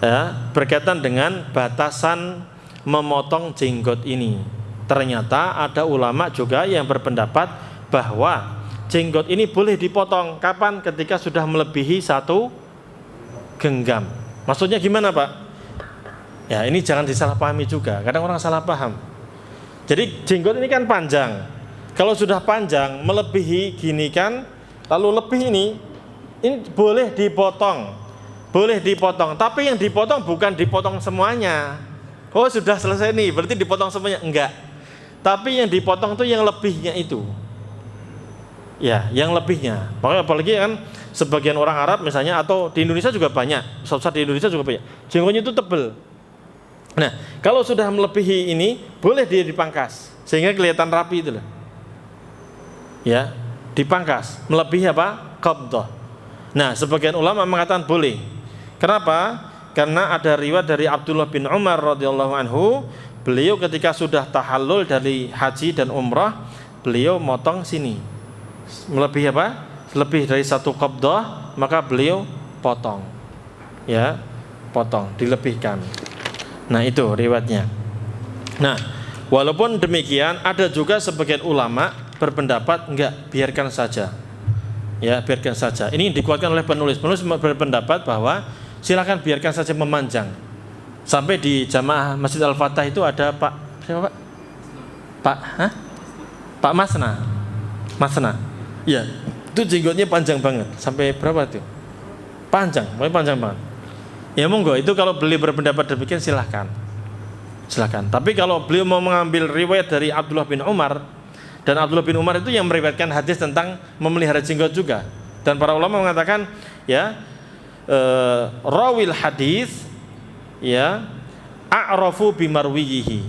ya, berkaitan dengan batasan memotong jenggot ini. Ternyata ada ulama juga yang berpendapat bahwa jenggot ini boleh dipotong kapan? Ketika sudah melebihi 1 genggam. Maksudnya gimana, Pak? Ya, ini jangan disalahpahami juga. Kadang orang salah paham. Jadi jenggot ini kan panjang. Kalau sudah panjang melebihi gini kan, lalu lebih ini boleh dipotong. Boleh dipotong, tapi yang dipotong bukan dipotong semuanya. Oh, sudah selesai nih, berarti dipotong semuanya. Enggak. Tapi yang dipotong itu yang lebihnya itu. Ya, yang lebihnya. Makanya apalagi kan sebagian orang Arab misalnya, atau di Indonesia juga banyak. Ustaz di Indonesia juga banyak. Jenggotnya itu tebal. Nah, kalau sudah melebihi ini, boleh dia dipangkas sehingga kelihatan rapi itu loh. Ya, dipangkas. Melebihi apa? Qabdah. Nah, sebagian ulama mengatakan boleh. Kenapa? Karena ada riwayat dari Abdullah bin Umar radhiyallahu anhu, beliau ketika sudah tahallul dari haji dan umrah, beliau motong sini. Melebihi apa? Lebih dari 1 qabdah, maka beliau potong. Ya, potong, dilebihkan. Nah, itu riwayatnya. Nah, walaupun demikian ada juga sebagian ulama berpendapat enggak, biarkan saja. Ya, biarkan saja. Ini dikuatkan oleh penulis. Penulis berpendapat bahwa silakan biarkan saja memanjang. Sampai di jamaah Masjid Al-Fatah itu ada Pak siapa, Pak? Pak Masna. Masna. Iya, itu jenggotnya panjang banget. Sampai berapa itu? Panjang banget. Ya monggo, itu kalau beliau berpendapat demikian silahkan. Tapi kalau beliau mau mengambil riwayat dari Abdullah bin Umar, dan Abdullah bin Umar itu yang meriwayatkan hadis tentang memelihara jenggot juga. Dan para ulama mengatakan ya, rawil hadis ya a'rafu bimarwiyihi.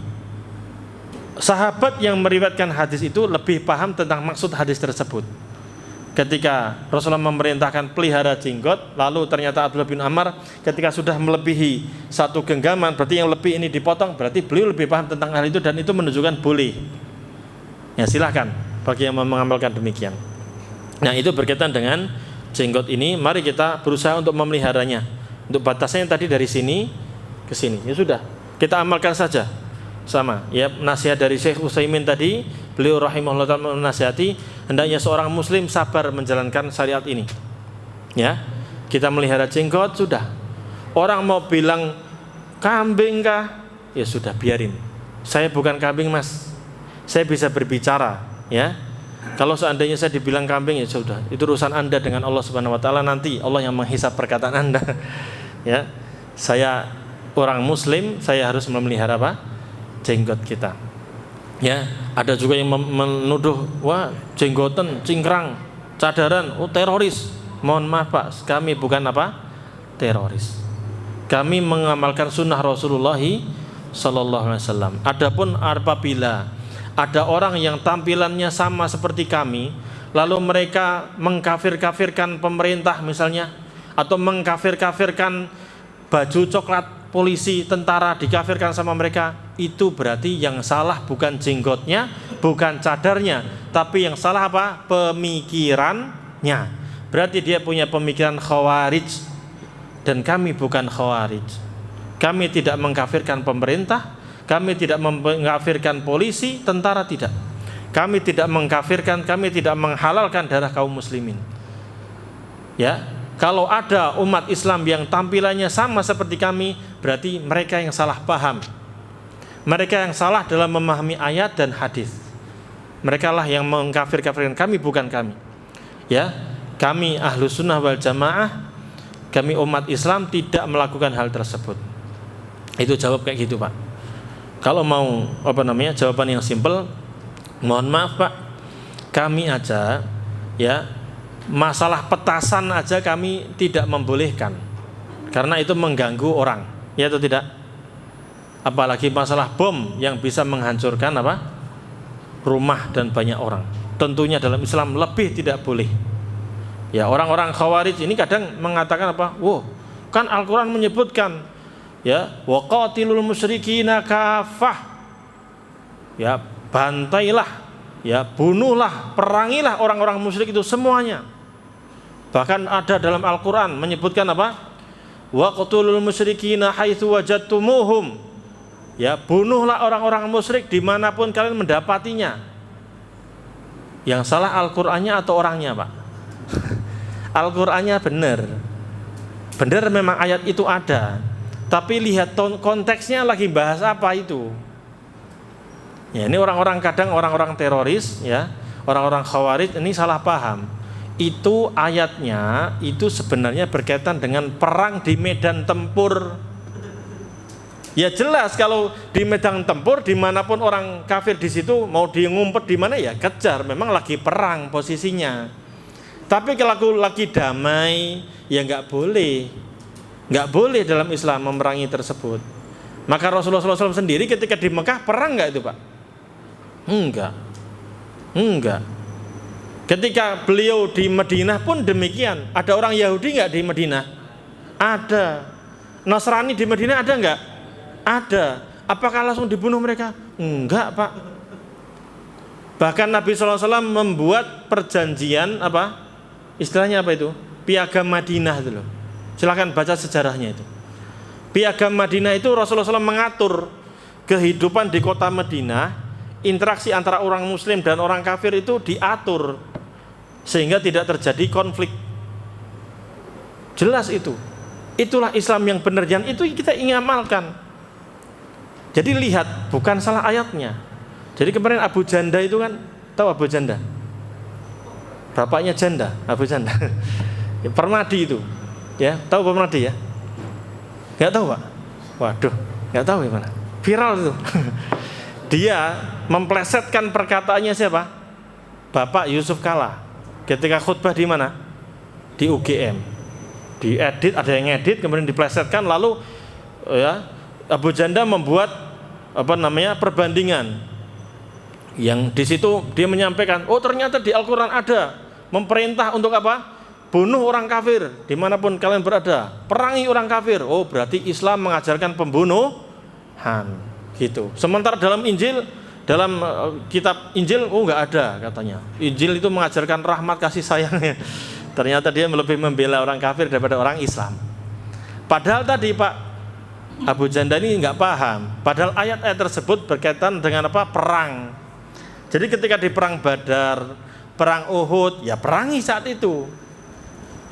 Sahabat yang meriwayatkan hadis itu lebih paham tentang maksud hadis tersebut. Ketika Rasulullah memerintahkan pelihara jenggot, lalu ternyata Abdullah bin Umar ketika sudah melebihi 1 genggaman, berarti yang lebih ini dipotong, berarti beliau lebih paham tentang hal itu, dan itu menunjukkan boleh. Ya, silahkan bagi yang mengamalkan demikian. Nah, itu berkaitan dengan jenggot ini. Mari kita berusaha untuk memeliharanya. Untuk batasnya tadi dari sini ke sini, ya sudah, kita amalkan saja. Sama ya, nasihat dari Syekh Utsaimin tadi, beliau rahimahullah ta'ala menasihati hendaknya seorang muslim sabar menjalankan syariat ini. Ya, kita melihara jenggot sudah. Orang mau bilang kambing kah? Ya sudah, biarin. Saya bukan kambing, Mas. Saya bisa berbicara, ya. Kalau seandainya saya dibilang kambing, ya sudah, itu urusan Anda dengan Allah Subhanahu wa taala, nanti Allah yang menghisap perkataan Anda. Ya. Saya orang muslim, saya harus memelihara apa? Jenggot kita. Ya, ada juga yang menuduh, wah, jenggotan, cingkrang, cadaran, oh teroris. Mohon maaf, Pak, kami bukan apa? Teroris. Kami mengamalkan sunnah Rasulullah sallallahu alaihi wasallam. Adapun apabila ada orang yang tampilannya sama seperti kami, lalu mereka mengkafir-kafirkan pemerintah misalnya, atau mengkafir-kafirkan baju coklat polisi, tentara, dikafirkan sama mereka, itu berarti yang salah bukan jenggotnya, bukan cadarnya, tapi yang salah apa? Pemikirannya. Berarti dia punya pemikiran khawarij, dan kami bukan khawarij. Kami tidak mengkafirkan pemerintah, kami tidak mengkafirkan polisi, tentara, tidak. Kami tidak mengkafirkan, kami tidak menghalalkan darah kaum muslimin. Ya, kalau ada umat Islam yang tampilannya sama seperti kami, berarti mereka yang salah paham. Mereka yang salah dalam memahami ayat dan hadis. Mereka lah yang mengkafir-kafirkan, kami bukan kami. Ya, kami ahlu sunnah wal jamaah, kami umat Islam tidak melakukan hal tersebut. Itu jawab kayak gitu, Pak. Kalau mau jawaban yang simpel, mohon maaf, Pak, kami aja ya, masalah petasan aja kami tidak membolehkan, karena itu mengganggu orang, ya atau tidak? Apalagi masalah bom yang bisa menghancurkan apa? Rumah dan banyak orang. Tentunya dalam Islam lebih tidak boleh. Ya, orang-orang Khawarij ini kadang mengatakan apa? Wow, kan Al-Qur'an menyebutkan ya, waqatilul musyrikina kafah. Ya, bantailah, ya, bunuhlah, perangilah orang-orang musyrik itu semuanya. Bahkan ada dalam Al-Qur'an menyebutkan apa? Waqtulul musyrikina haitsu wajadtumuhum. Ya, bunuhlah orang-orang musyrik dimanapun kalian mendapatinya. Yang salah Al-Qur'annya atau orangnya, Pak? Al-Qur'annya benar. Benar memang ayat itu ada. Tapi lihat konteksnya lagi bahas apa itu. Ya, ini orang-orang kadang orang-orang teroris ya, orang-orang Khawarij ini salah paham. Itu ayatnya itu sebenarnya berkaitan dengan perang di medan tempur. Ya jelas kalau di medan tempur dimanapun orang kafir di situ mau dia ngumpet di mana ya kejar, memang lagi perang posisinya. Tapi kalau lagi damai ya nggak boleh dalam Islam memerangi tersebut. Maka Rasulullah SAW sendiri ketika di Mekah perang nggak itu Pak? Enggak. Ketika beliau di Madinah pun demikian. Ada orang Yahudi nggak di Madinah? Ada. Nasrani di Madinah ada nggak? Ada. Apakah langsung dibunuh mereka? Enggak Pak. Bahkan Nabi SAW membuat perjanjian apa? Istilahnya apa itu? Piagam Madinah itu loh. Silahkan baca sejarahnya itu. Piagam Madinah itu Rasulullah SAW mengatur kehidupan di kota Madinah, interaksi antara orang Muslim dan orang kafir itu diatur sehingga tidak terjadi konflik. Jelas itu. Itulah Islam yang benar, dan itu kita ingin amalkan. Jadi lihat, bukan salah ayatnya. Jadi kemarin Abu Janda itu kan, tahu Abu Janda? Bapaknya Janda, Abu Janda. Permadi itu. Ya, tahu Permadi ya? Enggak tahu, Pak? Waduh, enggak tahu gimana. Viral itu. Dia memplesetkan perkataannya siapa? Bapak Yusuf Kalla. Ketika khutbah di mana? Di UGM. Diedit, ada yang ngedit, kemudian diplesetkan, lalu ya Abu Janda membuat perbandingan. Yang di situ dia menyampaikan, oh ternyata di Al-Qur'an ada memerintah untuk apa? Bunuh orang kafir dimanapun kalian berada, perangi orang kafir. Oh berarti Islam mengajarkan pembunuhan gitu. Sementara dalam Injil, dalam kitab Injil, oh nggak ada katanya. Injil itu mengajarkan rahmat kasih sayangnya. Ternyata dia lebih membela orang kafir daripada orang Islam. Padahal tadi Pak Abu Janda ini nggak paham. Padahal ayat-ayat tersebut berkaitan dengan apa? Perang. Jadi ketika di perang Badar, perang Uhud, ya perangi saat itu.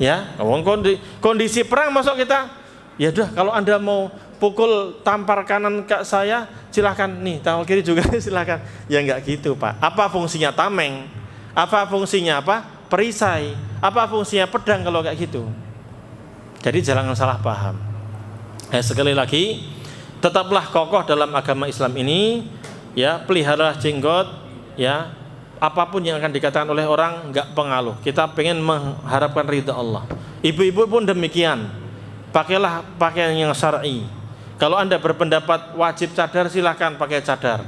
Ya, kondisi perang masuk kita. Ya udah, kalau Anda mau pukul tampar kanan ke saya, silahkan nih, tangan kiri juga silahkan. Ya nggak gitu Pak. Apa fungsinya tameng? Apa fungsinya apa? Perisai. Apa fungsinya pedang kalau kayak gitu? Jadi jangan salah paham. Sekali lagi, tetaplah kokoh dalam agama Islam ini. Ya, peliharalah jenggot. Ya, apapun yang akan dikatakan oleh orang nggak pengaruh. Kita pengen mengharapkan ridha Allah. Ibu-ibu pun demikian. Pakailah pakaian yang syar'i. Kalau Anda berpendapat wajib cadar, silahkan pakai cadar.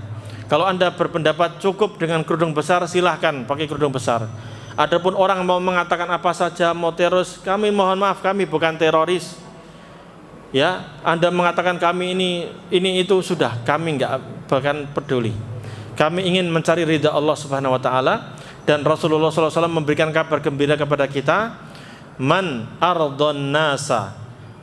Kalau Anda berpendapat cukup dengan kerudung besar, silahkan pakai kerudung besar. Adapun orang mau mengatakan apa saja, mau teroris, kami mohon maaf, kami bukan teroris. Ya, Anda mengatakan kami ini itu sudah, kami nggak bahkan peduli. Kami ingin mencari ridha Allah Subhanahu Wa Taala, dan Rasulullah SAW memberikan kabar gembira kepada kita, man ardon nasa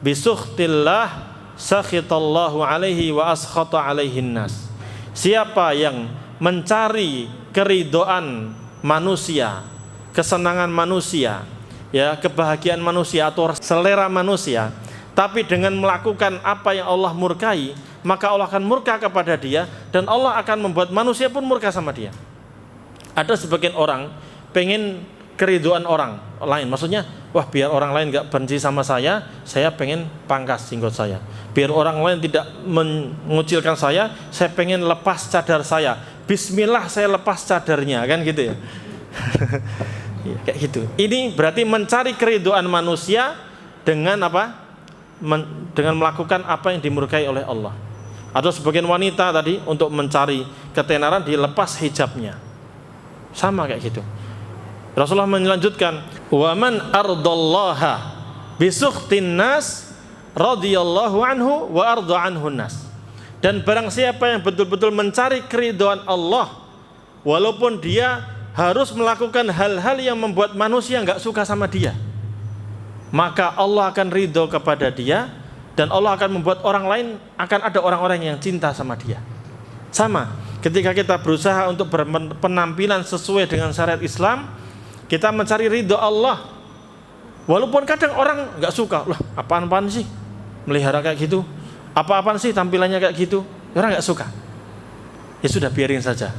bisukhtillah sakhitallahu alaihi wa askhata alaihin nas. Siapa yang mencari keridhaan manusia, kesenangan manusia, ya, kebahagiaan manusia atau selera manusia, tapi dengan melakukan apa yang Allah murkai, maka Allah akan murka kepada dia, dan Allah akan membuat manusia pun murka sama dia. Ada sebagian orang pengen keridhaan orang lain, maksudnya, wah biar orang lain gak benci sama saya pengen pangkas jenggot saya. Biar orang lain tidak mengucilkan saya pengen lepas cadar saya. Bismillah saya lepas cadarnya, kan gitu ya. Kayak gitu. Ini berarti mencari keridhaan manusia dengan apa? Dengan melakukan apa yang dimurkai oleh Allah. Atau sebagian wanita tadi untuk mencari ketenaran dilepas hijabnya. Sama kayak gitu. Rasulullah melanjutkan, "Wa man ardallaha bisukhtin nas radhiyallahu anhu wa arda anhun nas." Dan barang siapa yang betul-betul mencari keridhaan Allah walaupun dia harus melakukan hal-hal yang membuat manusia enggak suka sama dia, maka Allah akan ridho kepada dia, dan Allah akan membuat orang lain, akan ada orang-orang yang cinta sama dia. Sama, ketika kita berusaha untuk berpenampilan sesuai dengan syariat Islam, kita mencari ridho Allah, walaupun kadang orang nggak suka, lah apaan-apaan sih melihara kayak gitu, apa-apaan sih tampilannya kayak gitu, orang nggak suka. Ya sudah, biarin saja.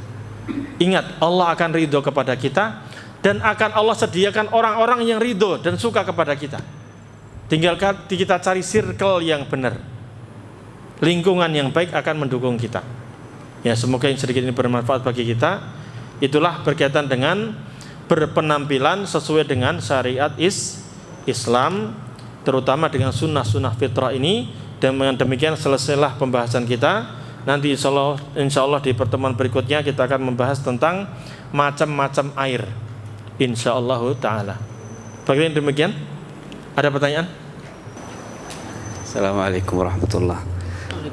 Ingat, Allah akan ridho kepada kita, dan akan Allah sediakan orang-orang yang ridho dan suka kepada kita. Tinggal kita cari circle yang benar, lingkungan yang baik akan mendukung kita. Ya, semoga yang sedikit ini bermanfaat bagi kita. Itulah berkaitan dengan berpenampilan sesuai dengan syariat Islam, terutama dengan sunnah-sunnah fitrah ini. Dan dengan demikian selesailah pembahasan kita. Nanti insya Allah di pertemuan berikutnya kita akan membahas tentang macam-macam air, insya Allah ta'ala. Bagaimana demikian? Ada pertanyaan? Assalamualaikum warahmatullah.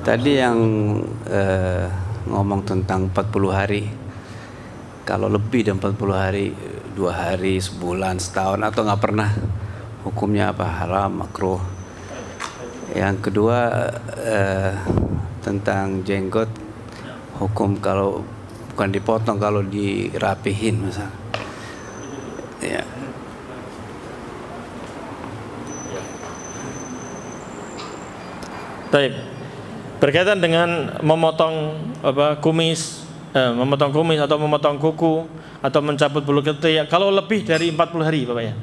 Tadi yang ngomong tentang 40 hari. Kalau lebih dari 40 hari, 2 hari, sebulan, setahun, atau nggak pernah, hukumnya apa? Haram, makruh. Yang kedua tentang jenggot, hukum kalau bukan dipotong, kalau dirapihin misalnya. Ya. Baik, berkaitan dengan memotong kumis, memotong kumis atau memotong kuku atau mencabut bulu ketiak, kalau lebih dari 40 hari Bapak ya,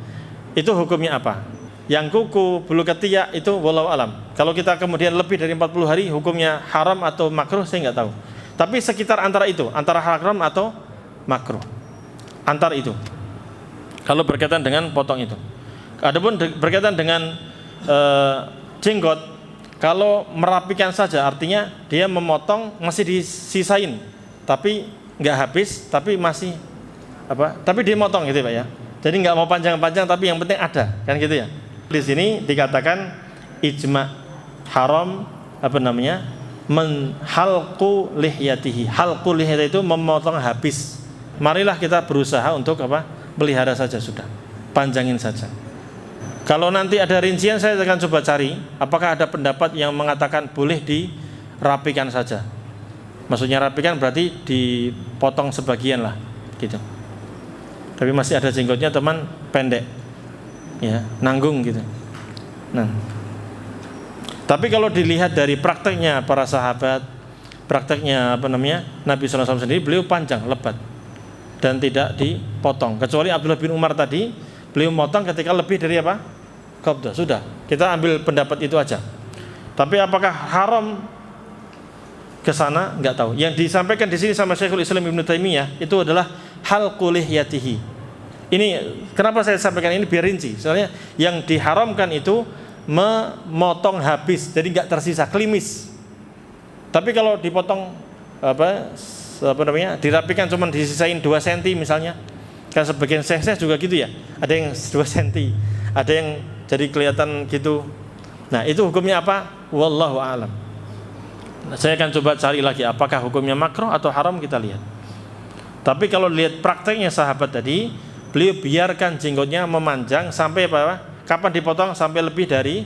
itu hukumnya apa? Yang kuku, bulu ketiak itu wallahu alam. Kalau kita kemudian lebih dari 40 hari, hukumnya haram atau makruh saya nggak tahu. Tapi sekitar antara itu, antara haram atau makruh, antar itu. Kalau berkaitan dengan potong itu. Adapun berkaitan dengan jenggot, kalau merapikan saja, artinya dia memotong masih disisain, tapi nggak habis, tapi masih tapi dia motong gitu Pak ya. Jadi nggak mau panjang-panjang, tapi yang penting ada, kan gitu ya. Di sini dikatakan ijma haram halqu lihyatihi. Halqu lihyatihi itu memotong habis. Marilah kita berusaha untuk pelihara saja sudah, panjangin saja. Kalau nanti ada rincian saya akan coba cari apakah ada pendapat yang mengatakan boleh dirapikan saja. Maksudnya rapikan berarti dipotong sebagian lah gitu. Tapi masih ada jenggotnya teman pendek. Ya, nanggung gitu. Nah. Tapi kalau dilihat dari prakteknya para sahabat, prakteknya Nabi SAW sendiri, beliau panjang, lebat dan tidak dipotong. Kecuali Abdullah bin Umar tadi, beliau motong ketika lebih dari qabdah. Sudah, kita ambil pendapat itu aja. Tapi apakah haram ke sana? Enggak tahu. Yang disampaikan di sini sama Syekhul Islam Ibnu Taimiyah itu adalah halqu lihyatihi. Ini kenapa saya sampaikan ini biar rinci. Soalnya yang diharamkan itu memotong habis, jadi enggak tersisa, klimis. Tapi kalau dipotong dirapikan cuma disisain 2 cm misalnya. Kan sebagian syekh juga gitu ya. Ada yang 2 cm, ada yang jadi kelihatan gitu. Nah, itu hukumnya apa? Wallahu a'lam. Nah, saya akan coba cari lagi apakah hukumnya makruh atau haram, kita lihat. Tapi kalau lihat prakteknya sahabat tadi, beliau biarkan jenggotnya memanjang sampai kapan dipotong? Sampai lebih dari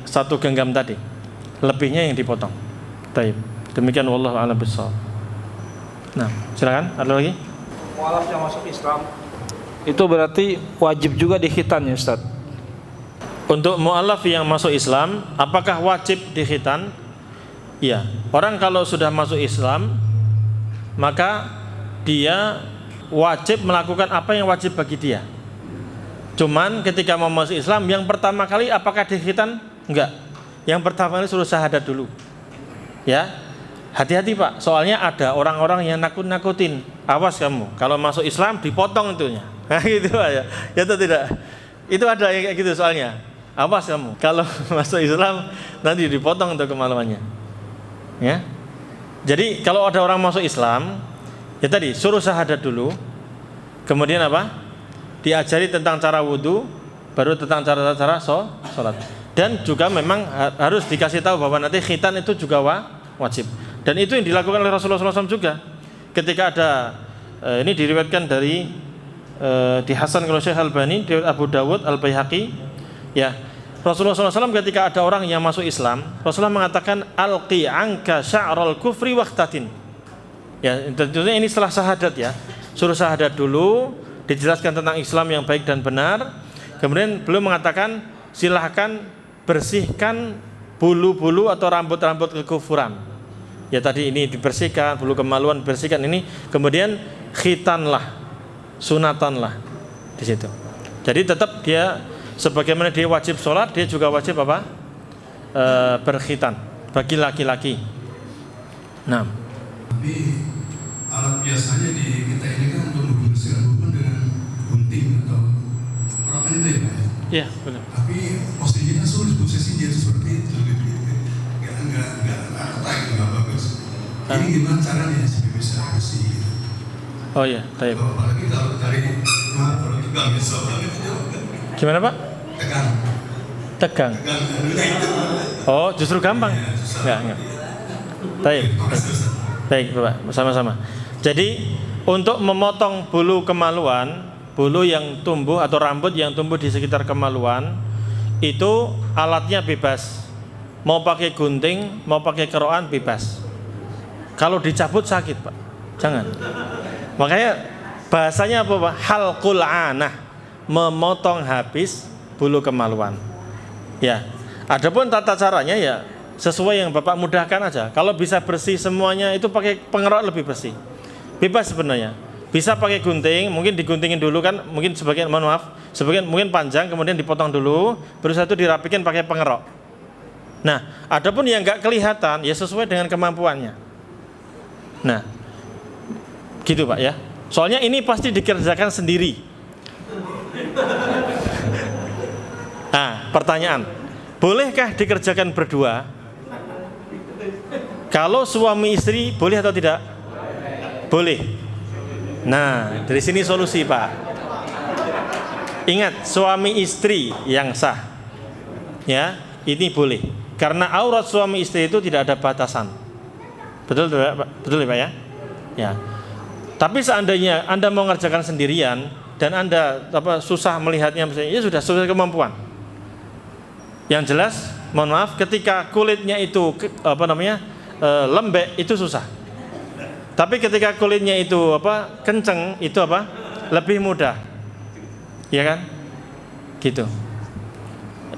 1 genggam tadi. Lebihnya yang dipotong. Baik. Demikian wallahu a'lam bishawab. Nah, silakan. Ada lagi? Mualaf yang masuk Islam itu berarti wajib juga dikhitan ya Ustaz? Untuk mualaf yang masuk Islam, apakah wajib dikhitan? Iya. Orang kalau sudah masuk Islam, maka dia wajib melakukan apa yang wajib bagi dia. Cuman ketika mau masuk Islam, yang pertama kali apakah dikhitan? Enggak. Yang pertama kali suruh syahadat dulu. Ya. Hati-hati Pak, soalnya ada orang-orang yang nakut-nakutin. Awas kamu, kalau masuk Islam dipotong itunya. Nah, gitu Pak ya. Ya atau tidak? Itu ada yang kayak gitu soalnya. Awas kamu. Kalau masuk Islam nanti dipotong untuk kemaluannya. Ya. Jadi kalau ada orang masuk Islam, ya tadi suruh syahadat dulu. Kemudian apa? Diajari tentang cara wudu, baru tentang cara sholat. Dan juga memang harus dikasih tahu bahwa nanti khitan itu juga wajib. Dan itu yang dilakukan oleh Rasulullah SAW juga. Ketika ada ini diriwayatkan dari di Hasan kalau Syekh Albani, di Abu Dawud, Al-Baihaqi, ya. Rasulullah SAW ketika ada orang yang masuk Islam, Rasulullah mengatakan alqi anka sya'ral kufri waqtatin. Ya, tentunya ini setelah syahadat ya. Suruh syahadat dulu, dijelaskan tentang Islam yang baik dan benar. Kemudian beliau mengatakan silahkan bersihkan bulu-bulu atau rambut-rambut kekufuran. Ya tadi ini dibersihkan, bulu kemaluan dibersihkan ini, kemudian khitanlah, sunatanlah di situ. Jadi tetap dia sebagaimana dia wajib sholat, dia juga wajib apa? Berkhitan bagi laki-laki. Nah, tapi alat biasanya di kita ini kan untuk membersihkan hubungan dengan gunting atau apa itu ya Pak? Iya benar. Tapi posisinya sulit, posisi dia itu seperti itu, nggak rata, nggak bagus. Ini gimana caranya supaya bisa bersih? Oh iya, baik. Apalagi kalau dari kalau tegang bisa banget. Gimana Pak? Tegang. Oh, justru gampang. Enggak. Baik, Bapak, sama-sama. Jadi, untuk memotong bulu kemaluan, bulu yang tumbuh atau rambut yang tumbuh di sekitar kemaluan, itu alatnya bebas. Mau pakai gunting, mau pakai kerokan bebas. Kalau dicabut sakit, Pak. Jangan. Makanya bahasanya apa, Pak? Halqul anah, memotong habis bulu kemaluan. Ya. Adapun tata caranya ya sesuai yang Bapak mudahkan aja. Kalau bisa bersih semuanya itu pakai pengerok lebih bersih. Bebas sebenarnya. Bisa pakai gunting, mungkin diguntingin dulu kan, mungkin sebagian sebagian mungkin panjang kemudian dipotong dulu, baru satu dirapikan pakai pengerok. Nah, adapun yang enggak kelihatan ya sesuai dengan kemampuannya. Nah, gitu Pak ya. Soalnya ini pasti dikerjakan sendiri. Nah, pertanyaan, bolehkah dikerjakan berdua? Kalau suami istri boleh atau tidak? Boleh. Nah, dari sini solusi Pak. Ingat, suami istri yang sah. Ya, ini boleh. Karena aurat suami istri itu tidak ada batasan. Betul Pak? Betul ya Pak ya? Ya. Tapi seandainya Anda mau mengerjakan sendirian dan Anda susah melihatnya, ya sudah sesuai kemampuan. Yang jelas, mohon maaf, ketika kulitnya itu lembek itu susah. Tapi ketika kulitnya itu kenceng itu lebih mudah. Ya kan? Gitu.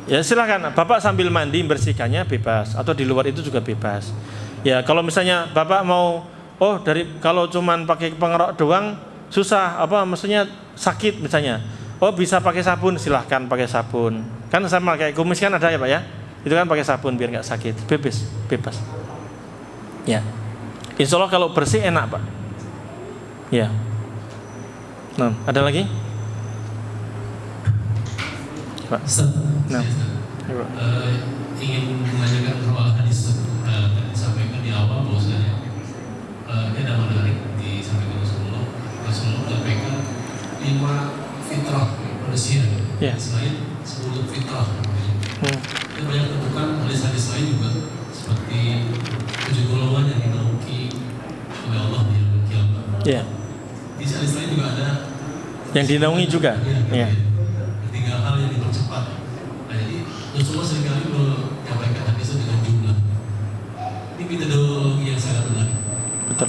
Ya silakan Bapak sambil mandi bersihkannya bebas atau di luar itu juga bebas. Ya kalau misalnya Bapak mau kalau cuman pakai pengerok doang susah maksudnya sakit misalnya. Oh bisa pakai sabun, silahkan pakai sabun. Kan sama kayak kumis kan ada ya Pak ya. Itu kan pakai sabun biar nggak sakit. Bebas. Ya. Insya Allah kalau bersih enak Pak. Ya. Nah, ada lagi? Pak. Nah. Ingin mengajarkan soal hadis disampaikan di awal bahwasanya ini ada menarik disampaikan Rasulullah menyampaikan 5 fitrah manusia selain 10 fitrah. Kita banyak temukan hadis-hadis lain juga seperti 7 golongan yang dinaungi oleh Allah di yaumil qiyamah. Iya. Di hadis lain juga ada yang dinaungi juga. Iya. 3 hal yang dipercepat. Nah, jadi Rasulullah seringkali menyampaikan hadis itu dengan jumlah. Ini metodologi yang sangat menarik. Betul.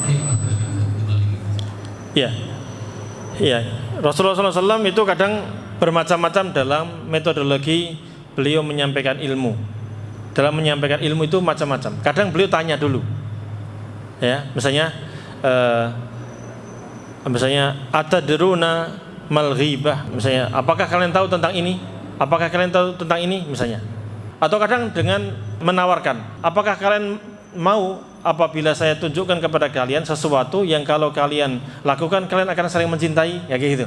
Iya. Iya. Rasulullah SAW itu kadang bermacam-macam dalam metodologi beliau menyampaikan ilmu. Dalam menyampaikan ilmu itu macam-macam. Kadang beliau tanya dulu. Ya, misalnya atadruna mal ghibah, misalnya, apakah kalian tahu tentang ini? Apakah kalian tahu tentang ini misalnya? Atau kadang dengan menawarkan, apakah kalian mau apabila saya tunjukkan kepada kalian sesuatu yang kalau kalian lakukan kalian akan saling mencintai, ya kayak gitu.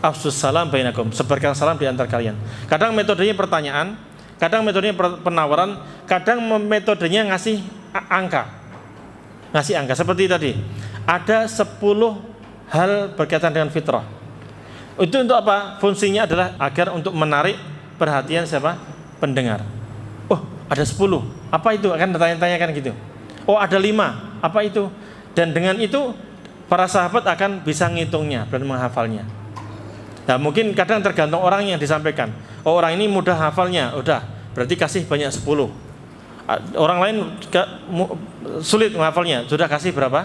afsus salam bainakum, sebarkan salam di antara kalian. Kadang metodenya pertanyaan, kadang metodenya penawaran, kadang metodenya ngasih angka. Ngasih angka seperti tadi. Ada 10 hal berkaitan dengan fitrah. Itu untuk apa? Fungsinya adalah agar untuk menarik perhatian siapa? Pendengar. Oh, ada 10. Apa itu? Akan ditanya-tanyakan gitu. Oh, ada 5. Apa itu? Dan dengan itu para sahabat akan bisa ngitungnya dan menghafalnya. Nah, mungkin kadang tergantung orang yang disampaikan. Oh, orang ini mudah hafalnya, udah, berarti kasih banyak 10. Orang lain sulit menghafalnya, sudah kasih berapa?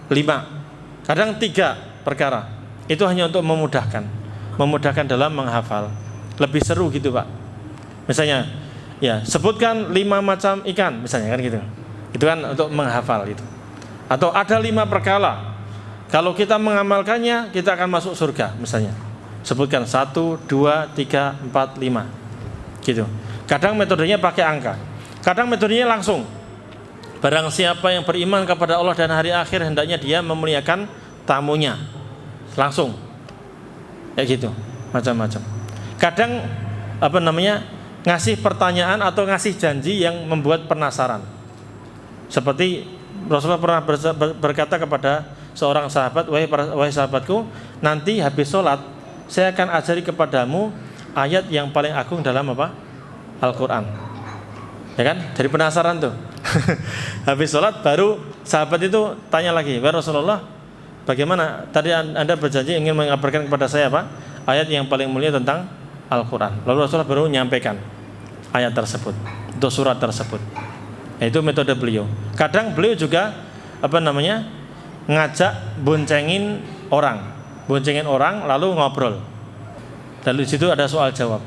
5. Kadang 3 perkara. Itu hanya untuk memudahkan dalam menghafal. Lebih seru gitu, Pak. Misalnya, ya, sebutkan 5 macam ikan, misalnya kan gitu. Itu kan untuk menghafal itu. Atau ada 5 perkara. Kalau kita mengamalkannya, kita akan masuk surga, misalnya. Sebutkan 1, 2, 3, 4, 5 gitu. Kadang metodenya pakai angka, kadang metodenya langsung. Barang siapa yang beriman kepada Allah dan hari akhir, hendaknya dia memuliakan tamunya. Langsung kayak gitu, macam-macam. Kadang ngasih pertanyaan atau ngasih janji yang membuat penasaran. Seperti Rasulullah pernah berkata kepada seorang sahabat, wahai sahabatku, nanti habis sholat saya akan ajari kepadamu ayat yang paling agung dalam Al-Quran. Ya kan? Jadi penasaran tuh. Habis sholat baru sahabat itu tanya lagi, wahai Rasulullah, bagaimana tadi Anda berjanji ingin mengabarkan kepada saya ayat yang paling mulia tentang Al-Quran. Lalu Rasulullah baru menyampaikan ayat tersebut, atau surat tersebut. Nah, itu metode beliau. Kadang beliau juga ngajak boncengin orang lalu ngobrol. Lalu di situ ada soal jawab.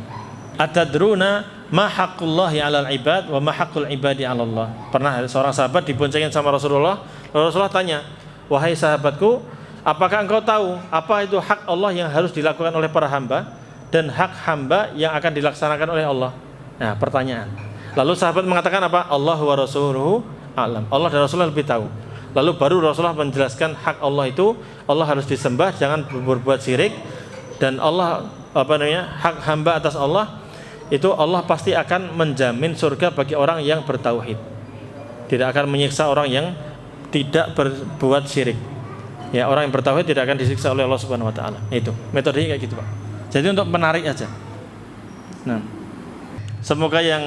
Atadruna ma haqqullahi 'alal ibad wa ma haqqul ibadi 'ala Allah. Pernah seorang sahabat diboncengin sama Rasulullah. Lalu Rasulullah tanya, "Wahai sahabatku, apakah engkau tahu apa itu hak Allah yang harus dilakukan oleh para hamba dan hak hamba yang akan dilaksanakan oleh Allah?" Nah, pertanyaan. Lalu sahabat mengatakan apa? Allahu wa rasuluhu a'lam. Allah dan Rasulullah lebih tahu. Lalu baru Rasulullah menjelaskan hak Allah itu, Allah harus disembah, jangan berbuat syirik, dan Allah hak hamba atas Allah itu Allah pasti akan menjamin surga bagi orang yang bertauhid. Tidak akan menyiksa orang yang tidak berbuat syirik. Ya, orang yang bertauhid tidak akan disiksa oleh Allah Subhanahu wa taala. Itu metodenya kayak gitu, Pak. Jadi untuk menarik aja. Nah, semoga yang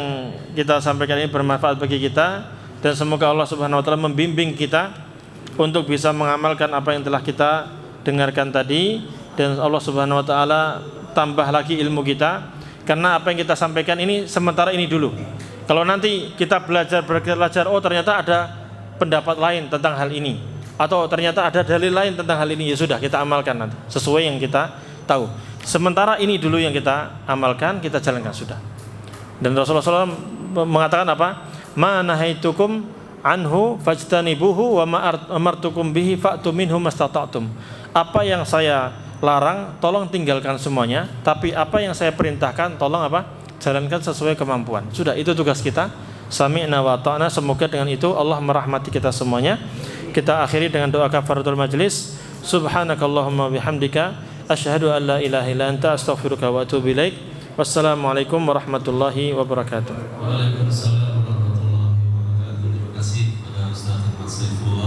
kita sampaikan ini bermanfaat bagi kita. Dan semoga Allah Subhanahu wa taala membimbing kita untuk bisa mengamalkan apa yang telah kita dengarkan tadi, dan Allah Subhanahu wa taala tambah lagi ilmu kita, karena apa yang kita sampaikan ini sementara ini dulu. Kalau nanti kita belajar oh ternyata ada pendapat lain tentang hal ini, atau ternyata ada dalil lain tentang hal ini, ya sudah, kita amalkan nanti sesuai yang kita tahu. Sementara ini dulu yang kita amalkan, kita jalankan sudah. Dan Rasulullah SAW mengatakan apa? Ma nahaitukum anhu fajtanibuhu wa ma amartukum bihi fa'tu minhu mastata'tum. Apa yang saya larang, tolong tinggalkan semuanya, tapi apa yang saya perintahkan, tolong jalankan sesuai kemampuan. Sudah, itu tugas kita. Sami'na wa ta'na. Semoga dengan itu Allah merahmati kita semuanya. Kita akhiri dengan doa kafaratul majlis. Subhanakallahumma bihamdika asyhadu an la ilaha illa anta astaghfiruka wa atubu ilaik. Wassalamualaikum warahmatullahi wabarakatuh. Waalaikumsalam warahmatullahi wabarakatuh. Terima kasih kepada Ustaz Ahmad Saifullah